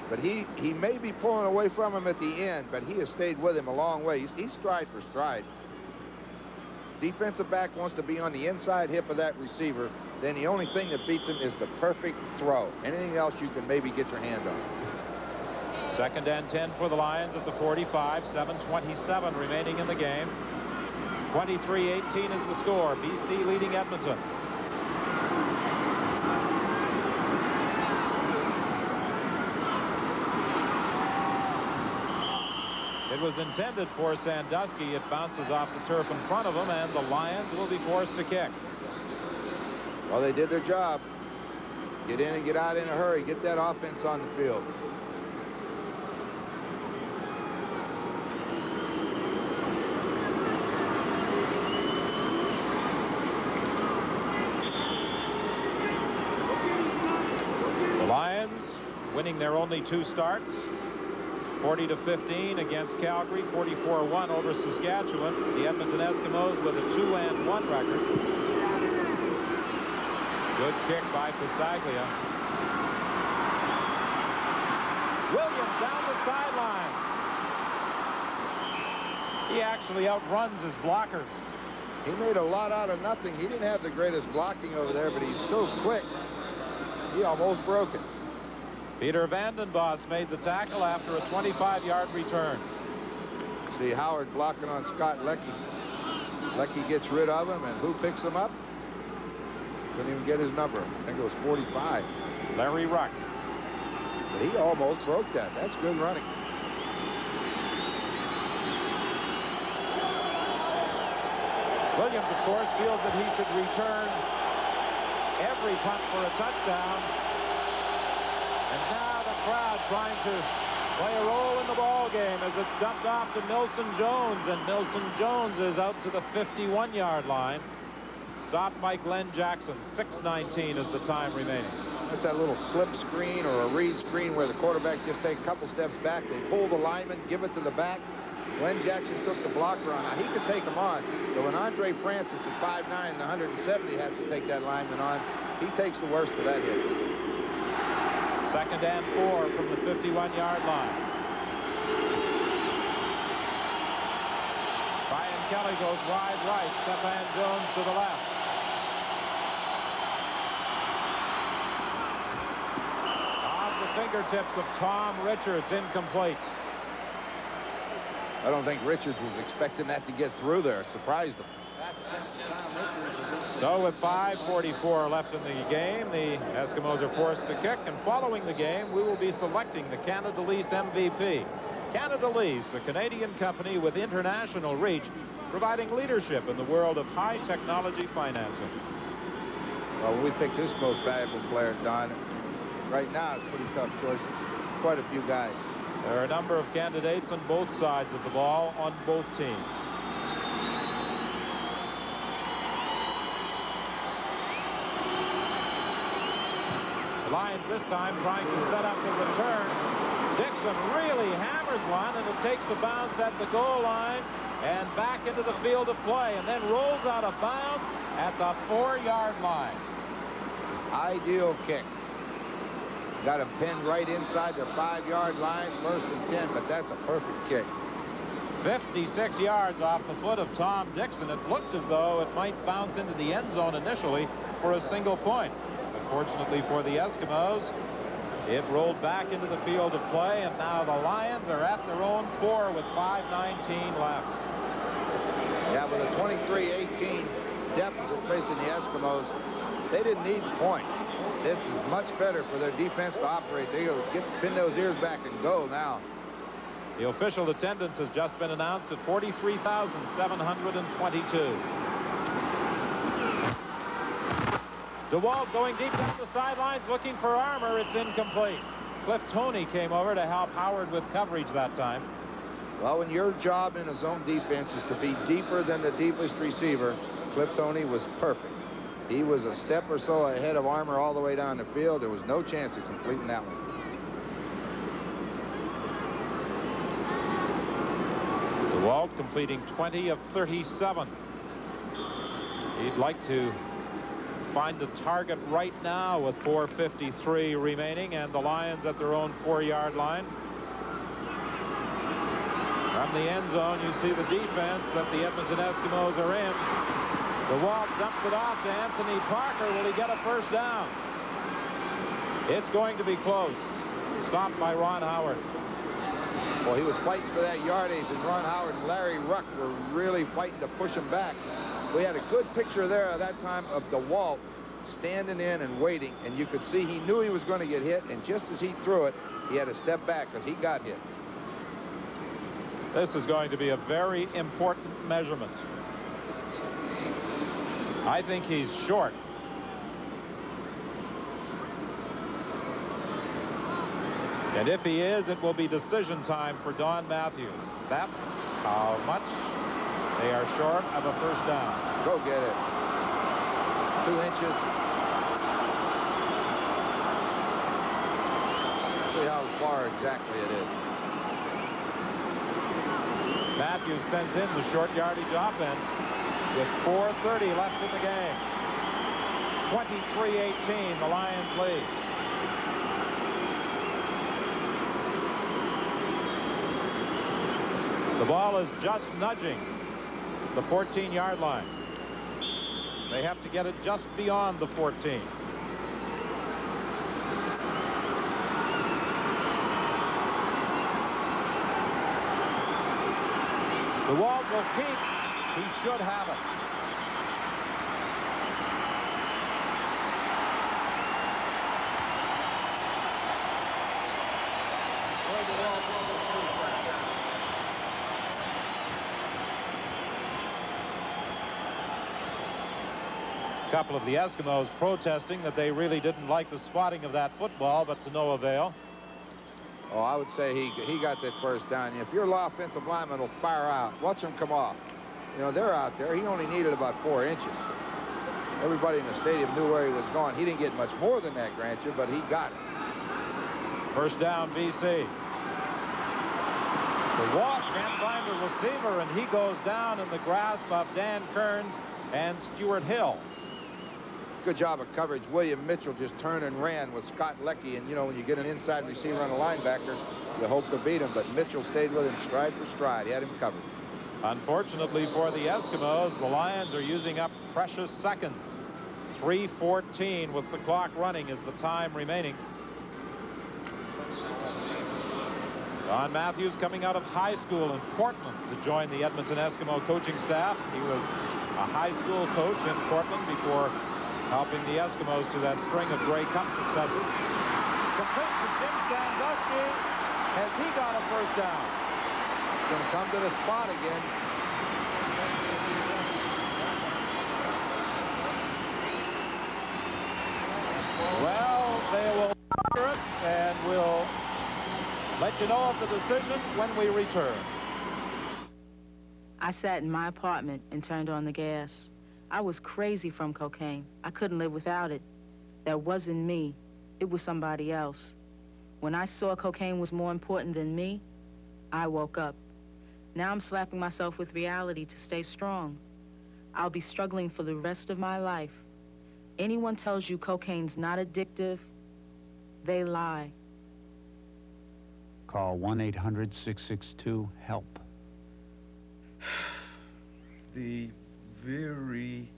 but he may be pulling away from him at the end, but he has stayed with him a long way. He's stride for stride. Defensive back wants to be on the inside hip of that receiver. Then the only thing that beats him is the perfect throw. Anything else you can maybe get your hand on. 2nd and 10 for the Lions at the 45. 7:27 remaining in the game. 23-18 is the score. BC leading Edmonton. It was intended for Sandusky. It bounces off the turf in front of him, and the Lions will be forced to kick. Well, they did their job. Get in and get out in a hurry. Get that offense on the field. The Lions winning their only 2 starts. 40-15 against Calgary, 44-1 over Saskatchewan. The Edmonton Eskimos with a 2-1 record. Good kick by Pasaglia. Williams down the sideline. He actually outruns his blockers. He made a lot out of nothing. He didn't have the greatest blocking over there, but he's so quick. He almost broke it. Peter Vandenbos made the tackle after a 25-yard return. See Howard blocking on Scott Leckie. Leckie gets rid of him, and who picks him up? Couldn't even get his number. I think it was 45. Larry Ruck. But he almost broke that. That's good running. Williams, of course, feels that he should return every punt for a touchdown. And now the crowd trying to play a role in the ball game as it's dumped off to Milson Jones, and Milson Jones is out to the 51-yard line. Stopped by Glenn Jackson. 6:19 is the time remaining. That's that little slip screen or a read screen where the quarterback just takes a couple steps back. They pull the lineman, give it to the back. Glenn Jackson took the blocker on. Now, he could take him on, but when Andre Francis at 5'9" and 170 has to take that lineman on, he takes the worst of that hit. 2nd and 4 from the 51-yard line. Brian Kelly goes wide right. Stephan Jones to the left. Off the fingertips of Tom Richards, incomplete. I don't think Richards was expecting that to get through there. It surprised him. So with 5:44 left in the game, the Eskimos are forced to kick, and following the game, we will be selecting the Canada Lease MVP. Canada Lease, a Canadian company with international reach, providing leadership in the world of high technology financing. Well, we picked this most valuable player, Don. Right now, it's pretty tough choices. Quite a few guys. There are a number of candidates on both sides of the ball on both teams. The Lions this time trying to set up the return. Dixon really hammers one, and it takes the bounce at the goal line and back into the field of play, and then rolls out of bounds at the 4-yard line. Ideal kick. Got him pinned right inside their 5-yard line, 1st and 10, but that's a perfect kick. 56 yards off the foot of Tom Dixon. It looked as though it might bounce into the end zone initially for a single point. Unfortunately for the Eskimos, it rolled back into the field of play, and now the Lions are at their own 4 with 5:19 left. Yeah, with a 23-18 deficit facing the Eskimos, they didn't need the point. This is much better for their defense to operate. They get to pin those ears back and go now. The official attendance has just been announced at 43,722. DeWalt going deep down the sidelines looking for Armour. It's incomplete. Cliff Toney came over to help Howard with coverage that time. Well, when your job in a zone defense is to be deeper than the deepest receiver, Cliff Toney was perfect. He was a step or so ahead of Armour all the way down the field. There was no chance of completing that one. DeWalt completing 20 of 37. He'd like to find a target right now with 4:53 remaining, and the Lions at their own 4-yard line. From the end zone, you see the defense that the Edmonton Eskimos are in. DeWalt dumps it off to Anthony Parker. Will he get a first down? It's going to be close. Stopped by Ron Howard. Well, he was fighting for that yardage, and Ron Howard and Larry Ruck were really fighting to push him back. We had a good picture there at that time of DeWalt standing in and waiting, and you could see he knew he was going to get hit, and just as he threw it, he had to step back because he got hit. This is going to be a very important measurement. I think he's short. And if he is, it will be decision time for Don Matthews. That's how much they are short of a first down. Go get it. 2 inches. See how far exactly it is. Matthews sends in the short yardage offense with 4:30 left in the game. 23-18, the Lions lead. The ball is just nudging the 14-yard line. They have to get it just beyond the 14. DeWalt will keep. He should have it. A couple of the Eskimos protesting that they really didn't like the spotting of that football, but to no avail. Oh, I would say he got that first down. If your offensive lineman will fire out, watch him come off. You know, they're out there. He only needed about 4 inches. Everybody in the stadium knew where he was going. He didn't get much more than that, grant you, but he got it. First down, BC. The walk can't find a receiver, and he goes down in the grasp of Dan Kearns and Stuart Hill. Good job of coverage. William Mitchell just turned and ran with Scott Leckie, and you know, when you get an inside receiver on a linebacker, you hope to beat him, but Mitchell stayed with him stride for stride. He had him covered. Unfortunately for the Eskimos, the Lions are using up precious seconds. 3:14 with the clock running is the time remaining. Don Matthews coming out of high school in Portland to join the Edmonton Eskimo coaching staff. He was a high school coach in Portland before helping the Eskimos to that string of Grey Cup successes. Complete to Jim Sandusky. Has he got a first down? Going to come to the spot again. Well, they will hear it, and we'll let you know of the decision when we return. I sat in my apartment and turned on the gas. I was crazy from cocaine. I couldn't live without it. That wasn't me. It was somebody else. When I saw cocaine was more important than me, I woke up. Now I'm slapping myself with reality to stay strong. I'll be struggling for the rest of my life. Anyone tells you cocaine's not addictive, they lie. Call 1-800-662-HELP. The very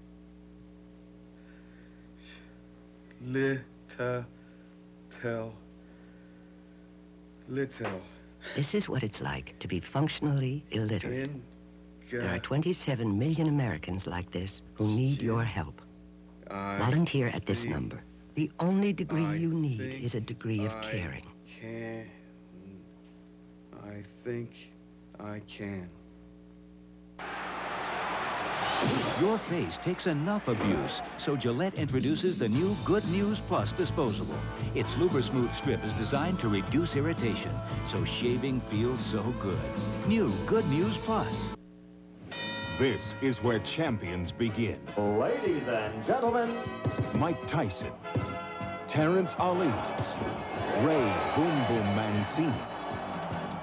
little. This is what it's like to be functionally illiterate. There are 27 million Americans like this who need your help. Volunteer at this number. The only degree you need is a degree of caring. I think I can. Your face takes enough abuse, so Gillette introduces the new Good News Plus disposable. Its Luber Smooth strip is designed to reduce irritation, so shaving feels so good. New Good News Plus. This is where champions begin. Ladies and gentlemen, Mike Tyson, Terrence Ali, Ray Boom Boom Mancini.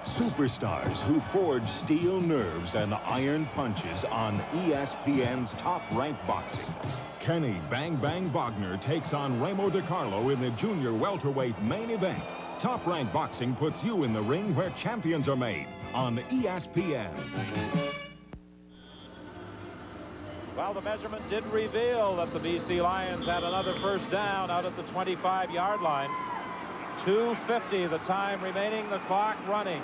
Superstars who forge steel nerves and iron punches on ESPN's top-ranked boxing. Kenny Bang Bang Bogner takes on Ramo DiCarlo in the junior welterweight main event. Top-ranked boxing puts you in the ring where champions are made on ESPN. Well, the measurement did reveal that the BC Lions had another first down out at the 25-yard line. 2:50 the time remaining, the clock running.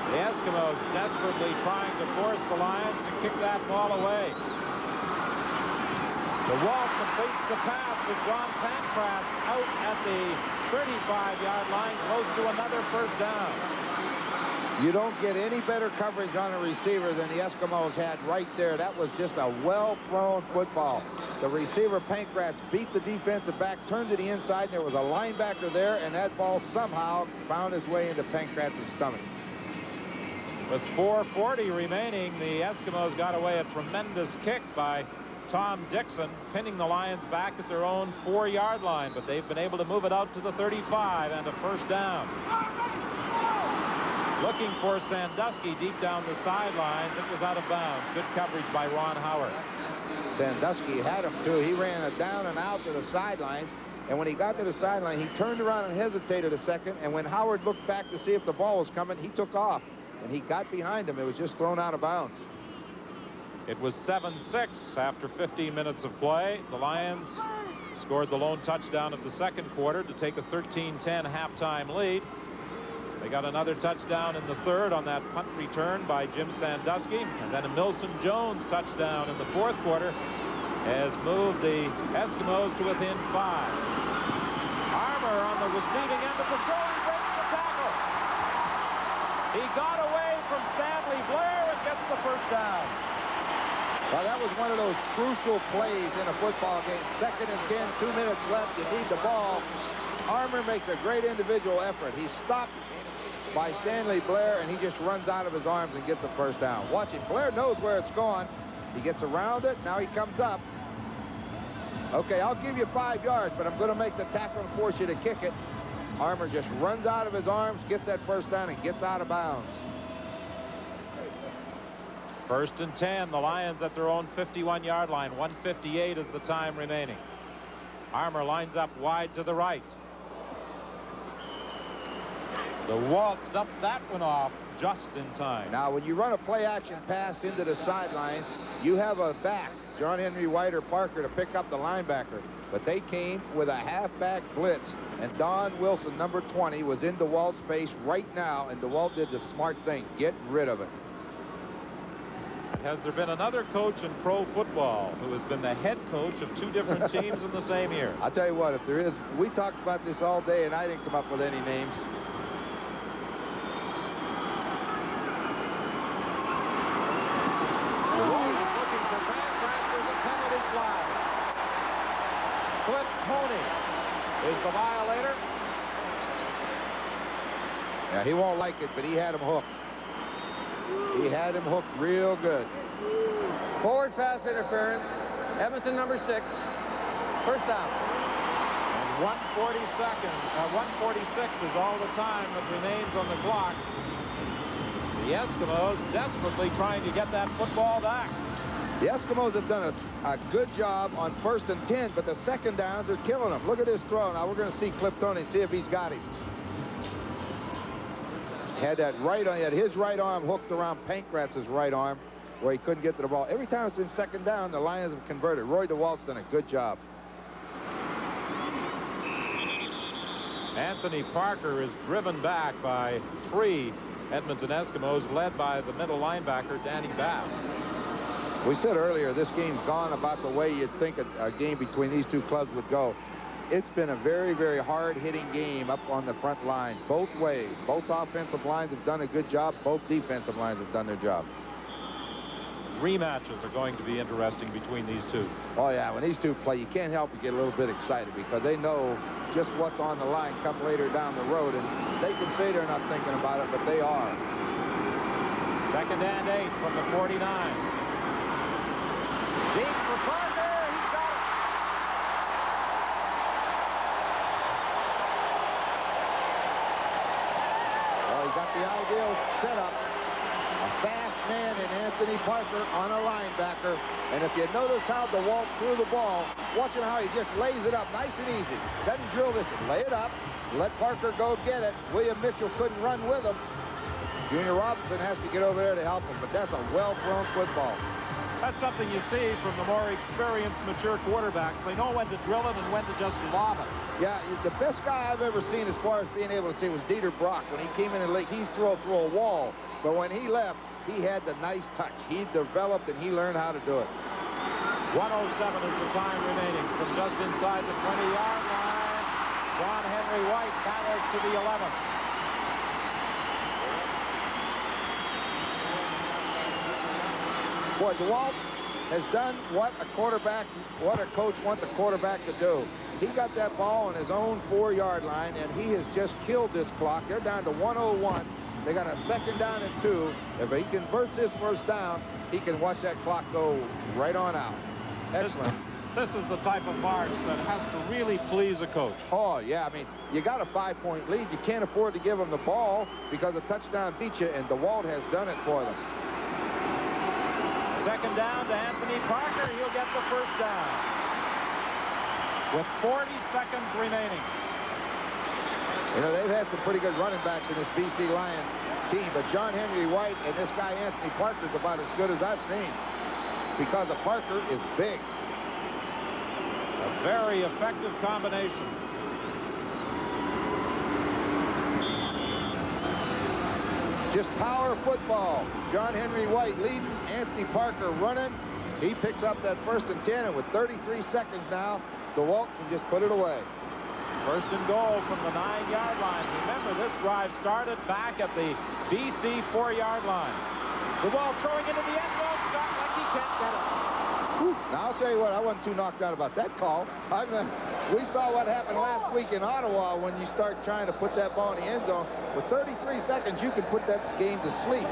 The Eskimos desperately trying to force the Lions to kick that ball away. The Wall completes the pass with John Pancratz out at the 35-yard line, close to another first down. You don't get any better coverage on a receiver than the Eskimos had right there. That was just a well-thrown football. The receiver, Pancratz, beat the defensive back, turned to the inside, and there was a linebacker there, and that ball somehow found its way into Pankratz's stomach. With 4:40 remaining, the Eskimos got away a tremendous kick by Tom Dixon, pinning the Lions back at their own 4-yard line, but they've been able to move it out to the 35 and a first down. Looking for Sandusky deep down the sidelines. It was out of bounds. Good coverage by Ron Howard. Sandusky had him, too. He ran it down and out to the sidelines, and when he got to the sideline, he turned around and hesitated a second, and when Howard looked back to see if the ball was coming, he took off, and he got behind him. It was just thrown out of bounds. It was 7-6 after 15 minutes of play. The Lions scored the lone touchdown of the second quarter to take a 13-10 halftime lead. They got another touchdown in the third on that punt return by Jim Sandusky, and then a Milson Jones touchdown in the fourth quarter has moved the Eskimos to within 5. Armour on the receiving end of the throw. He breaks the tackle. He got away from Stanley Blair and gets the first down. Well, that was one of those crucial plays in a football game. 2nd and 10, 2 minutes left. You need the ball. Armour makes a great individual effort. He's stopped by Stanley Blair, and he just runs out of his arms and gets a first down. Watch him. Blair knows where it's going. He gets around it. Now he comes up. Okay, I'll give you 5 yards, but I'm going to make the tackle and force you to kick it. Armour just runs out of his arms, gets that first down, and gets out of bounds. 1st and 10. The Lions at their own 51-yard line. 1:58 is the time remaining. Armour lines up wide to the right. The Walt dumped that one off just in time. Now, when you run a play-action pass into the sidelines, you have a back, John Henry White or Parker, to pick up the linebacker. But they came with a halfback blitz, and Don Wilson, number 20, was in DeWalt's face right now, and DeWalt did the smart thing, get rid of it. Has there been another coach in pro football who has been the head coach of 2 different teams in the same year? I'll tell you what, if there is, we talked about this all day, and I didn't come up with any names. DeWalt is looking for Van Brasser's a penalty flag. Cliff Toney is the violator. Yeah, he won't like it, but he had him hooked. He had him hooked real good. Forward pass interference. Edmonton, number 6. First down. And 1:46 is all the time that remains on the clock. The Eskimos desperately trying to get that football back. The Eskimos have done a good job on 1st and 10, but the 2nd downs are killing them. Look at this throw. Now we're going to see Cliff Toney, see if he's got him. Had that right on, he had his right arm hooked around Pankratz's right arm where he couldn't get to the ball. Every time it's been 2nd down, the Lions have converted. Roy DeWalt's done a good job. Anthony Parker is driven back by 3 Edmonton Eskimos, led by the middle linebacker, Danny Bass. We said earlier, this game's gone about the way you'd think a game between these 2 clubs would go. It's been a very, very hard-hitting game up on the front line, both ways. Both offensive lines have done a good job. Both defensive lines have done their job. Rematches are going to be interesting between these 2. Oh, yeah, when these 2 play, you can't help but get a little bit excited because they know just what's on the line come later down the road, and they can say they're not thinking about it, but they are. 2nd and 8 from the 49. Deep for Parker. He's got it. Well, he got the ideal setup. A fast man in Anthony Parker on a linebacker. And if you notice how DeWalt threw the ball, watch him how he just lays it up nice and easy. Doesn't drill this. Lay it up. Let Parker go get it. William Mitchell couldn't run with him. Junior Robinson has to get over there to help him, but that's a well-thrown football. That's something you see from the more experienced, mature quarterbacks. They know when to drill it and when to just lob it. Yeah, the best guy I've ever seen as far as being able to see was Dieter Brock. When he came in the league, he threw through a wall. But when he left, he had the nice touch. He developed and he learned how to do it. 1:07 is the time remaining from just inside the 20-yard line. John Henry White battles to the 11. Boy, DeWalt has done what a coach wants a quarterback to do. He got that ball on his own 4-yard line, and he has just killed this clock. They're down to 1:01. They got a 2nd down and 2. If he converts this first down, he can watch that clock go right on out. Excellent. This is the type of march that has to really please a coach. Oh, yeah. I mean, you got a 5-point lead. You can't afford to give them the ball because a touchdown beats you, and DeWalt has done it for them. 2nd down to Anthony Parker. He'll get the first down with 40 seconds remaining. You know, they've had some pretty good running backs in this BC Lion team, but John Henry White and this guy Anthony Parker is about as good as I've seen because the Parker is big. A very effective combination. Just power football. John Henry White leading, Anthony Parker running. He picks up that 1st and 10, and with 33 seconds now, DeWalt can just put it away. 1st and goal from the 9-yard line. Remember, this drive started back at the BC 4-yard line. DeWalt throwing into the end zone. Shot like he can't get it. Now, I'll tell you what, I wasn't too knocked out about that call. We saw what happened last week in Ottawa when you start trying to put that ball in the end zone. With 33 seconds, you can put that game to sleep.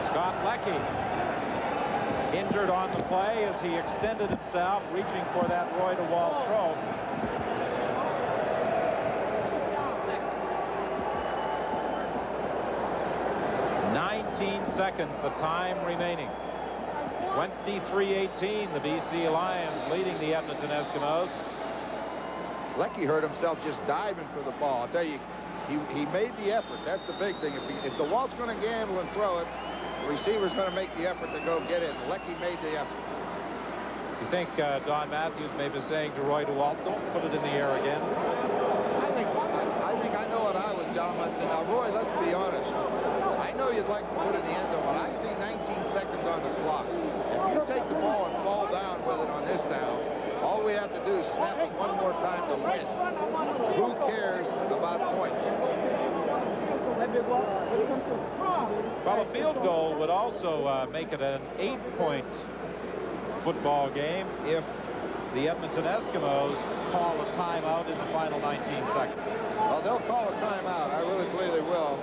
Scott Leckie injured on the play as he extended himself, reaching for that Roy DeWalt throw. Seconds, the time remaining. 23-18, the BC Lions leading the Edmonton Eskimos. Leckie hurt himself just diving for the ball. I'll tell you, he made the effort. That's the big thing. If DeWalt's going to gamble and throw it, the receiver's going to make the effort to go get it. Leckie made the effort. You think Don Matthews may be saying to Roy DeWalt, don't put it in the air again? I think I know what I was telling him. I said, now, Roy, let's be honest. I know you'd like to put it in the end zone, but I see 19 seconds on the clock. If you take the ball and fall down with it on this down, all we have to do is snap it one more time to win. Who cares about points? Well, a field goal would also make it an 8-point football game if the Edmonton Eskimos call a timeout in the final 19 seconds. Well, they'll call a timeout. I really believe they will.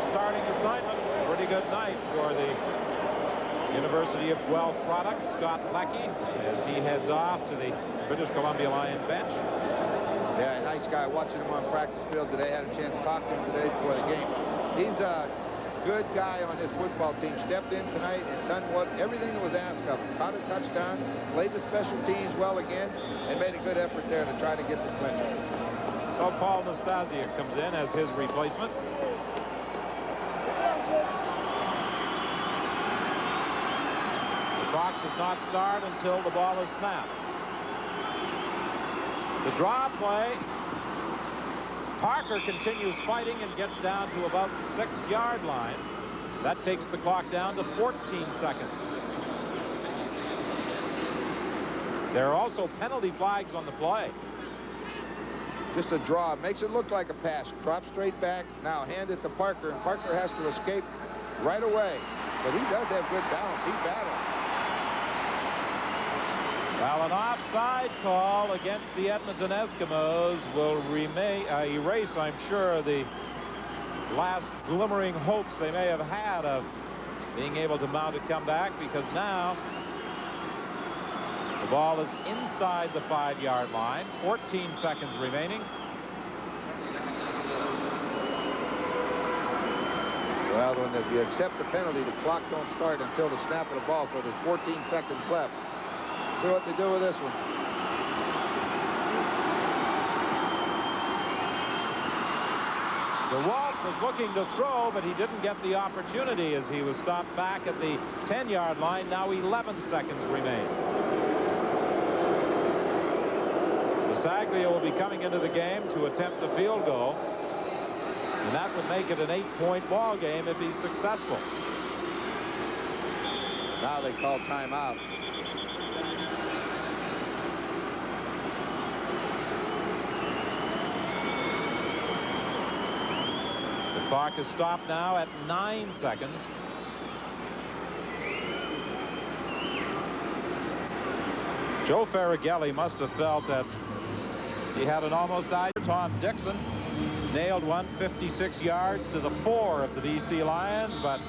Starting assignment, pretty good night for the University of Guelph product, Scott Leckie, as he heads off to the British Columbia Lion bench. Yeah, nice guy. Watching him on practice field today. Had a chance to talk to him today before the game. He's a good guy on this football team. Stepped in tonight and done everything that was asked of him. Caught a touchdown, played the special teams well again, and made a good effort there to try to get the clincher. So Paul Nastasia comes in as his replacement. The clock does not start until the ball is snapped. The draw play. Parker continues fighting and gets down to about the 6-yard line. That takes the clock down to 14 seconds. There are also penalty flags on the play. Just a draw. Makes it look like a pass. Drop straight back. Now hand it to Parker, and Parker has to escape right away. But he does have good balance. He battles. Well, an offside call against the Edmonton Eskimos will erase, I'm sure, the last glimmering hopes they may have had of being able to mount a comeback, because now the ball is inside the 5-yard line. 14 seconds remaining. Well, if you accept the penalty, the clock don't start until the snap of the ball, so there's 14 seconds left. See what they do with this one. DeWalt was looking to throw, but he didn't get the opportunity as he was stopped back at the 10-yard line. Now 11 seconds remain. Bisaglia will be coming into the game to attempt a field goal, and that would make it an 8-point ball game if he's successful. Now they call timeout. The clock is stopped now at 9 seconds. Joe Farragelli must have felt that he had an almost ideal. Tom Dixon nailed one 56 yards to the 4 of the BC Lions, but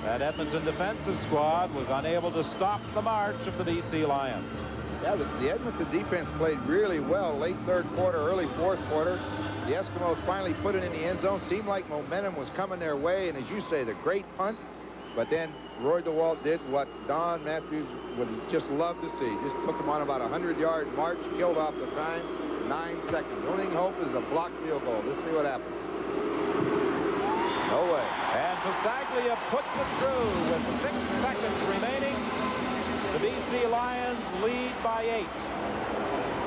that Edmonton defensive squad was unable to stop the march of the BC Lions. Yeah, the Edmonton defense played really well late third quarter, early fourth quarter. The Eskimos finally put it in the end zone. Seemed like momentum was coming their way, and as you say, the great punt. But then Roy DeWalt did what Don Matthews would just love to see. Just took him on about a 100-yard march, killed off the time, 9 seconds. The only hope is a blocked field goal. Let's see what happens. No way. And Bisaglia puts it through with 6 seconds remaining. The BC Lions lead by 8.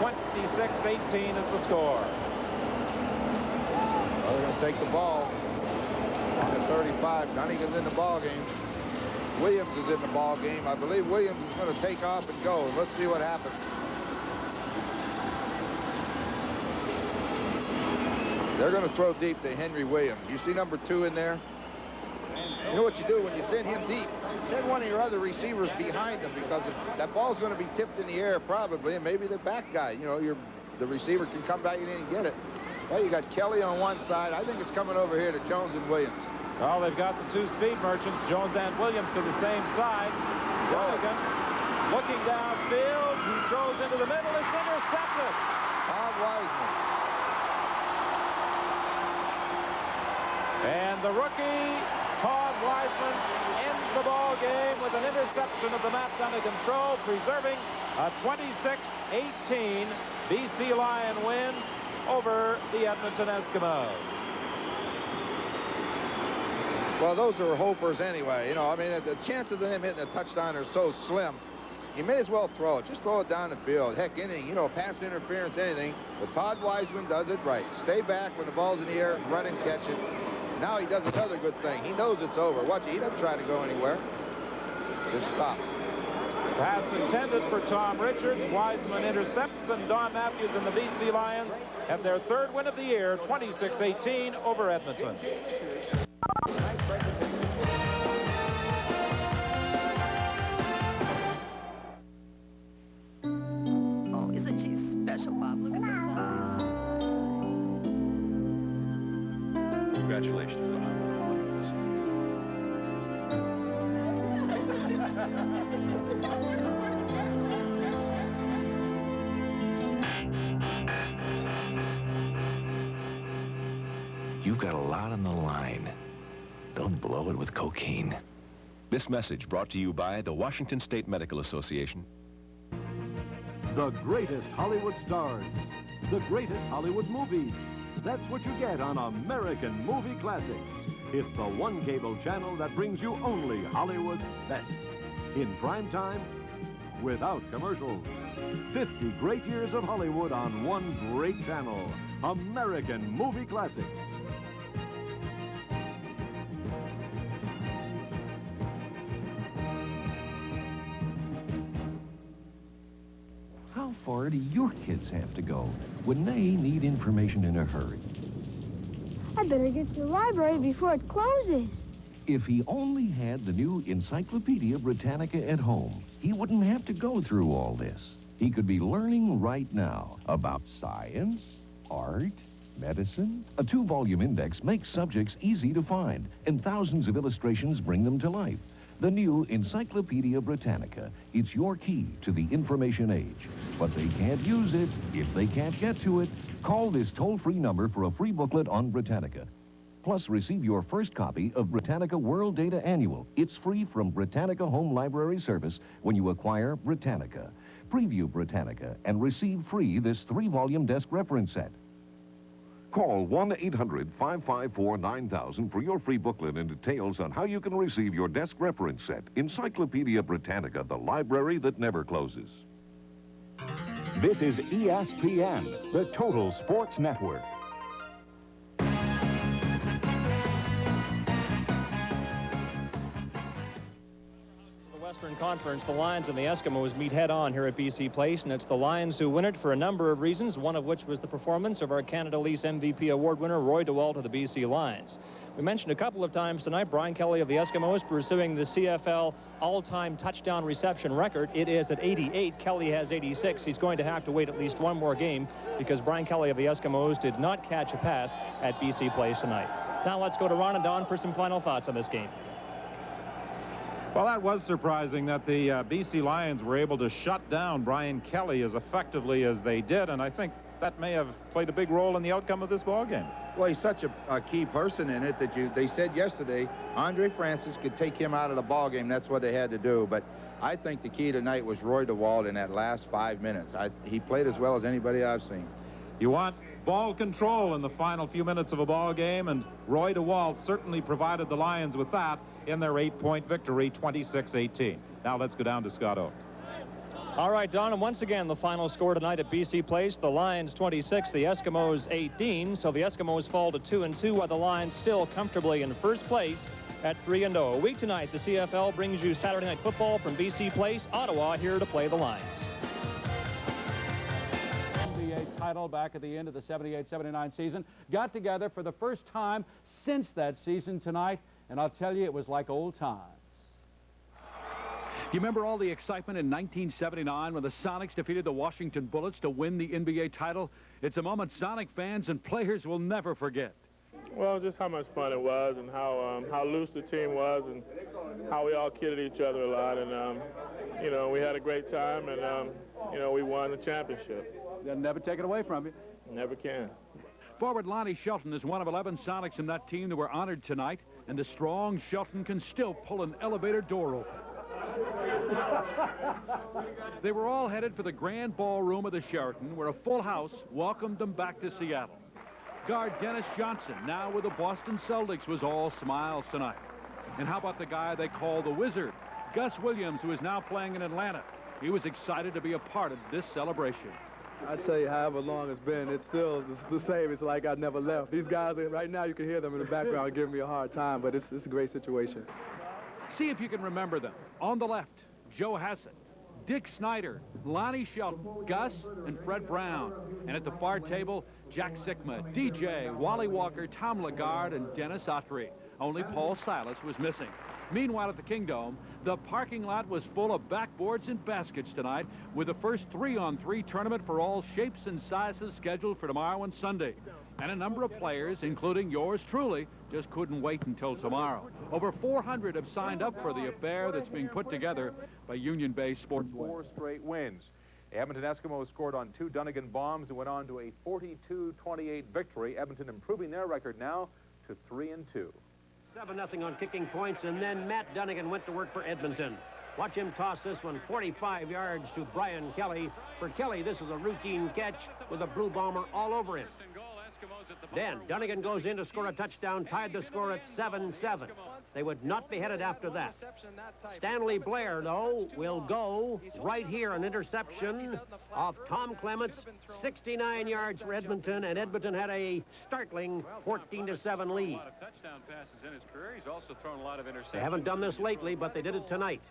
26-18 is the score. Well, they're going to take the ball on the 35. Dunnigan's in the ball game. Williams is in the ball game. I believe Williams is going to take off and go. Let's see what happens. They're going to throw deep to Henry Williams. You see number 2 in there? You know what you do when you send him deep? Send one of your other receivers behind him, because that ball's going to be tipped in the air probably, and maybe the back guy, you know, the receiver can come back in and get it. Well, you got Kelly on one side. I think it's coming over here to Jones and Williams. Well, they've got the 2 speed merchants, Jones and Williams, to the same side. Rogan looking downfield. He throws into the middle. It's intercepted. Todd Wiseman. And the rookie, Todd Wiseman, ends the ball game with an interception of the Matt Dunnigan throw, preserving a 26-18 BC Lion win over the Edmonton Eskimos. Well, those are hopers anyway. You know, I mean, the chances of him hitting a touchdown are so slim. You may as well throw it. Just throw it down the field. Heck, anything, you know, pass interference, anything. But Todd Wiseman does it right. Stay back when the ball's in the air, run and catch it. Now he does another good thing. He knows it's over. Watch it. He doesn't try to go anywhere. Just stop. Pass intended for Tom Richards. Wiseman intercepts, and Don Matthews and the BC Lions have their 3rd win of the year, 26-18 over Edmonton. Oh, isn't she special, Bob? Look at those eyes. Congratulations, Bob. You've got a lot on the line. Don't blow it with cocaine. This message brought to you by the Washington State Medical Association. The greatest Hollywood stars. The greatest Hollywood movies. That's what you get on American Movie Classics. It's the one cable channel that brings you only Hollywood's best. In prime time, without commercials. 50 great years of Hollywood on one great channel. American Movie Classics. How far do your kids have to go when they need information in a hurry? I better get to the library before it closes. If he only had the new Encyclopedia Britannica at home, he wouldn't have to go through all this. He could be learning right now about science, art, medicine. A 2-volume index makes subjects easy to find, and thousands of illustrations bring them to life. The new Encyclopedia Britannica. It's your key to the information age. But they can't use it if they can't get to it. Call this toll-free number for a free booklet on Britannica. Plus, receive your first copy of Britannica World Data Annual. It's free from Britannica Home Library Service when you acquire Britannica. Preview Britannica and receive free this 3-volume desk reference set. Call 1-800-554-9000 for your free booklet and details on how you can receive your desk reference set. Encyclopedia Britannica, the library that never closes. This is ESPN, the Total Sports Network. Western Conference, the Lions and the Eskimos meet head-on here at BC Place, and it's the Lions who win it for a number of reasons, one of which was the performance of our Canada Lease MVP award winner Roy DeWalt of the BC Lions. We mentioned a couple of times tonight Brian Kelly of the Eskimos pursuing the CFL all-time touchdown reception record. It is at 88. Kelly has 86. He's going to have to wait at least one more game because Brian Kelly of the Eskimos did not catch a pass at BC Place tonight. Now let's go to Ron and Don for some final thoughts on this game. Well, that was surprising that the BC Lions were able to shut down Brian Kelly as effectively as they did, and I think that may have played a big role in the outcome of this ball game. Well, he's such a key person in it that they said yesterday Andre Francis could take him out of the ball game. That's what they had to do. But I think the key tonight was Roy DeWalt in that last 5 minutes. He played as well as anybody I've seen. You want ball control in the final few minutes of a ball game, and Roy DeWalt certainly provided the Lions with that in their 8-point victory, 26-18. Now let's go down to Scott Oak. All right, Don, and once again, the final score tonight at BC Place, the Lions 26, the Eskimos 18. So the Eskimos fall to 2-2, while the Lions still comfortably in first place at 3-0. A week tonight, the CFL brings you Saturday Night Football from BC Place, Ottawa, here to play the Lions. title back at the end of the 78-79 season, got together for the first time since that season tonight, and I'll tell you, it was like old times. You remember all the excitement in 1979 when the Sonics defeated the Washington Bullets to win the NBA title? It's a moment Sonic fans and players will never forget. Well, just how much fun it was and how loose the team was and how we all kidded each other a lot. And, you know, we had a great time and, you know, we won the championship. They'll never take it away from you. Never can. Forward Lonnie Shelton is one of 11 Sonics in that team that were honored tonight, and the strong Shelton can still pull an elevator door open. They were all headed for the grand ballroom of the Sheraton, where a full house welcomed them back to Seattle. Guard Dennis Johnson, now with the Boston Celtics, was all smiles tonight. And how about the guy they call the Wizard, Gus Williams, who is now playing in Atlanta? He was excited to be a part of this celebration. I tell you, however long it's been, it's still the same. It's like I never left. These guys, right now, you can hear them in the background giving me a hard time, but it's a great situation. See if you can remember them. On the left, Joe Hassett, Dick Snyder, Lonnie Shelton, Gus, and Fred Brown. And at the far table, Jack Sikma, DJ, Wally Walker, Tom Lagarde, and Dennis Autry. Only Paul Silas was missing. Meanwhile, at the Kingdome, the parking lot was full of backboards and baskets tonight, with the first 3-on-3 tournament for all shapes and sizes scheduled for tomorrow and Sunday. And a number of players, including yours truly, just couldn't wait until tomorrow. Over 400 have signed up for the affair that's being put together by Union Bay Sportswear. 4 straight wins. The Edmonton Eskimos scored on 2 Dunnigan bombs and went on to a 42-28 victory. Edmonton improving their record now to 3-2. 7-0 on kicking points, and then Matt Dunnigan went to work for Edmonton. Watch him toss this one 45 yards to Brian Kelly. For Kelly, this is a routine catch with a blue bomber all over him. Then Dunnigan goes in to score a touchdown, tied the score at 7-7. They would not be headed after that. Stanley Blair, though, will go right here, an interception of Tom Clements, 69 yards for Edmonton, and Edmonton had a startling 14-7 lead. He's also thrown a lot of interceptions. They haven't done this lately, but they did it tonight.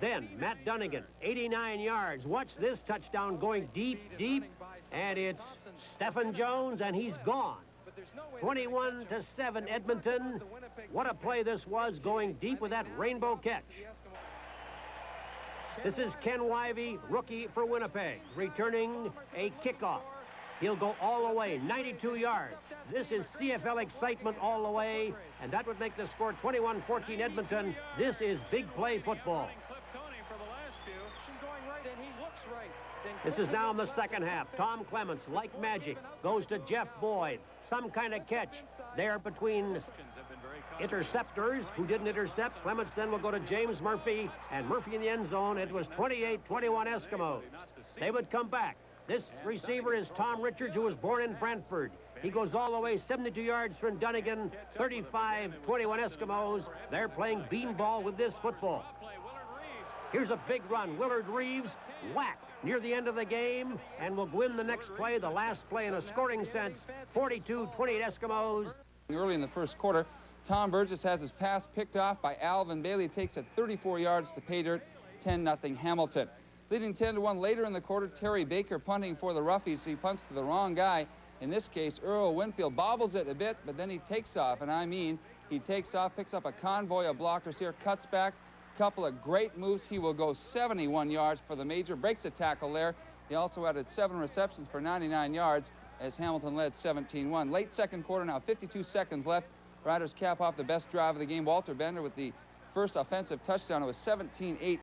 Then Matt Dunnigan, 89 yards. Watch this touchdown going deep, deep, and it's Stephen Jones, and he's gone. 21-7 Edmonton. What a play this was, going deep with that rainbow catch. This is Ken Wyvie, rookie for Winnipeg, returning a kickoff. He'll go all the way, 92 yards. This is CFL excitement all the way, and that would make the score 21-14 Edmonton. This is big play football. This is now in the second half. Tom Clements, like magic, goes to Jeff Boyd. Some kind of catch there between interceptors who didn't intercept. Clements then will go to James Murphy, and Murphy in the end zone. It was 28-21 Eskimos. They would come back. This receiver is Tom Richards, who was born in Brantford. He goes all the way 72 yards from Dunnigan, 35-21 Eskimos. They're playing beanball with this football. Here's a big run. Willard Reeves, whack, near the end of the game, and will win the next play, the last play in a scoring sense, 42-28 Eskimos. Early in the first quarter, Tom Burgess has his pass picked off by Alvin Bailey. Takes it 34 yards to pay dirt, 10-0 Hamilton. Leading 10-1 later in the quarter, Terry Baker punting for the Roughies. He punts to the wrong guy. In this case, Earl Winfield bobbles it a bit, but then he takes off, and I mean, he takes off, picks up a convoy of blockers here, cuts back, couple of great moves. He will go 71 yards for the major, breaks a tackle there. He also added 7 receptions for 99 yards as Hamilton led 17-1. Late second quarter, now 52 seconds left. Riders cap off the best drive of the game. Walter Bender with the first offensive touchdown. It was 17-8.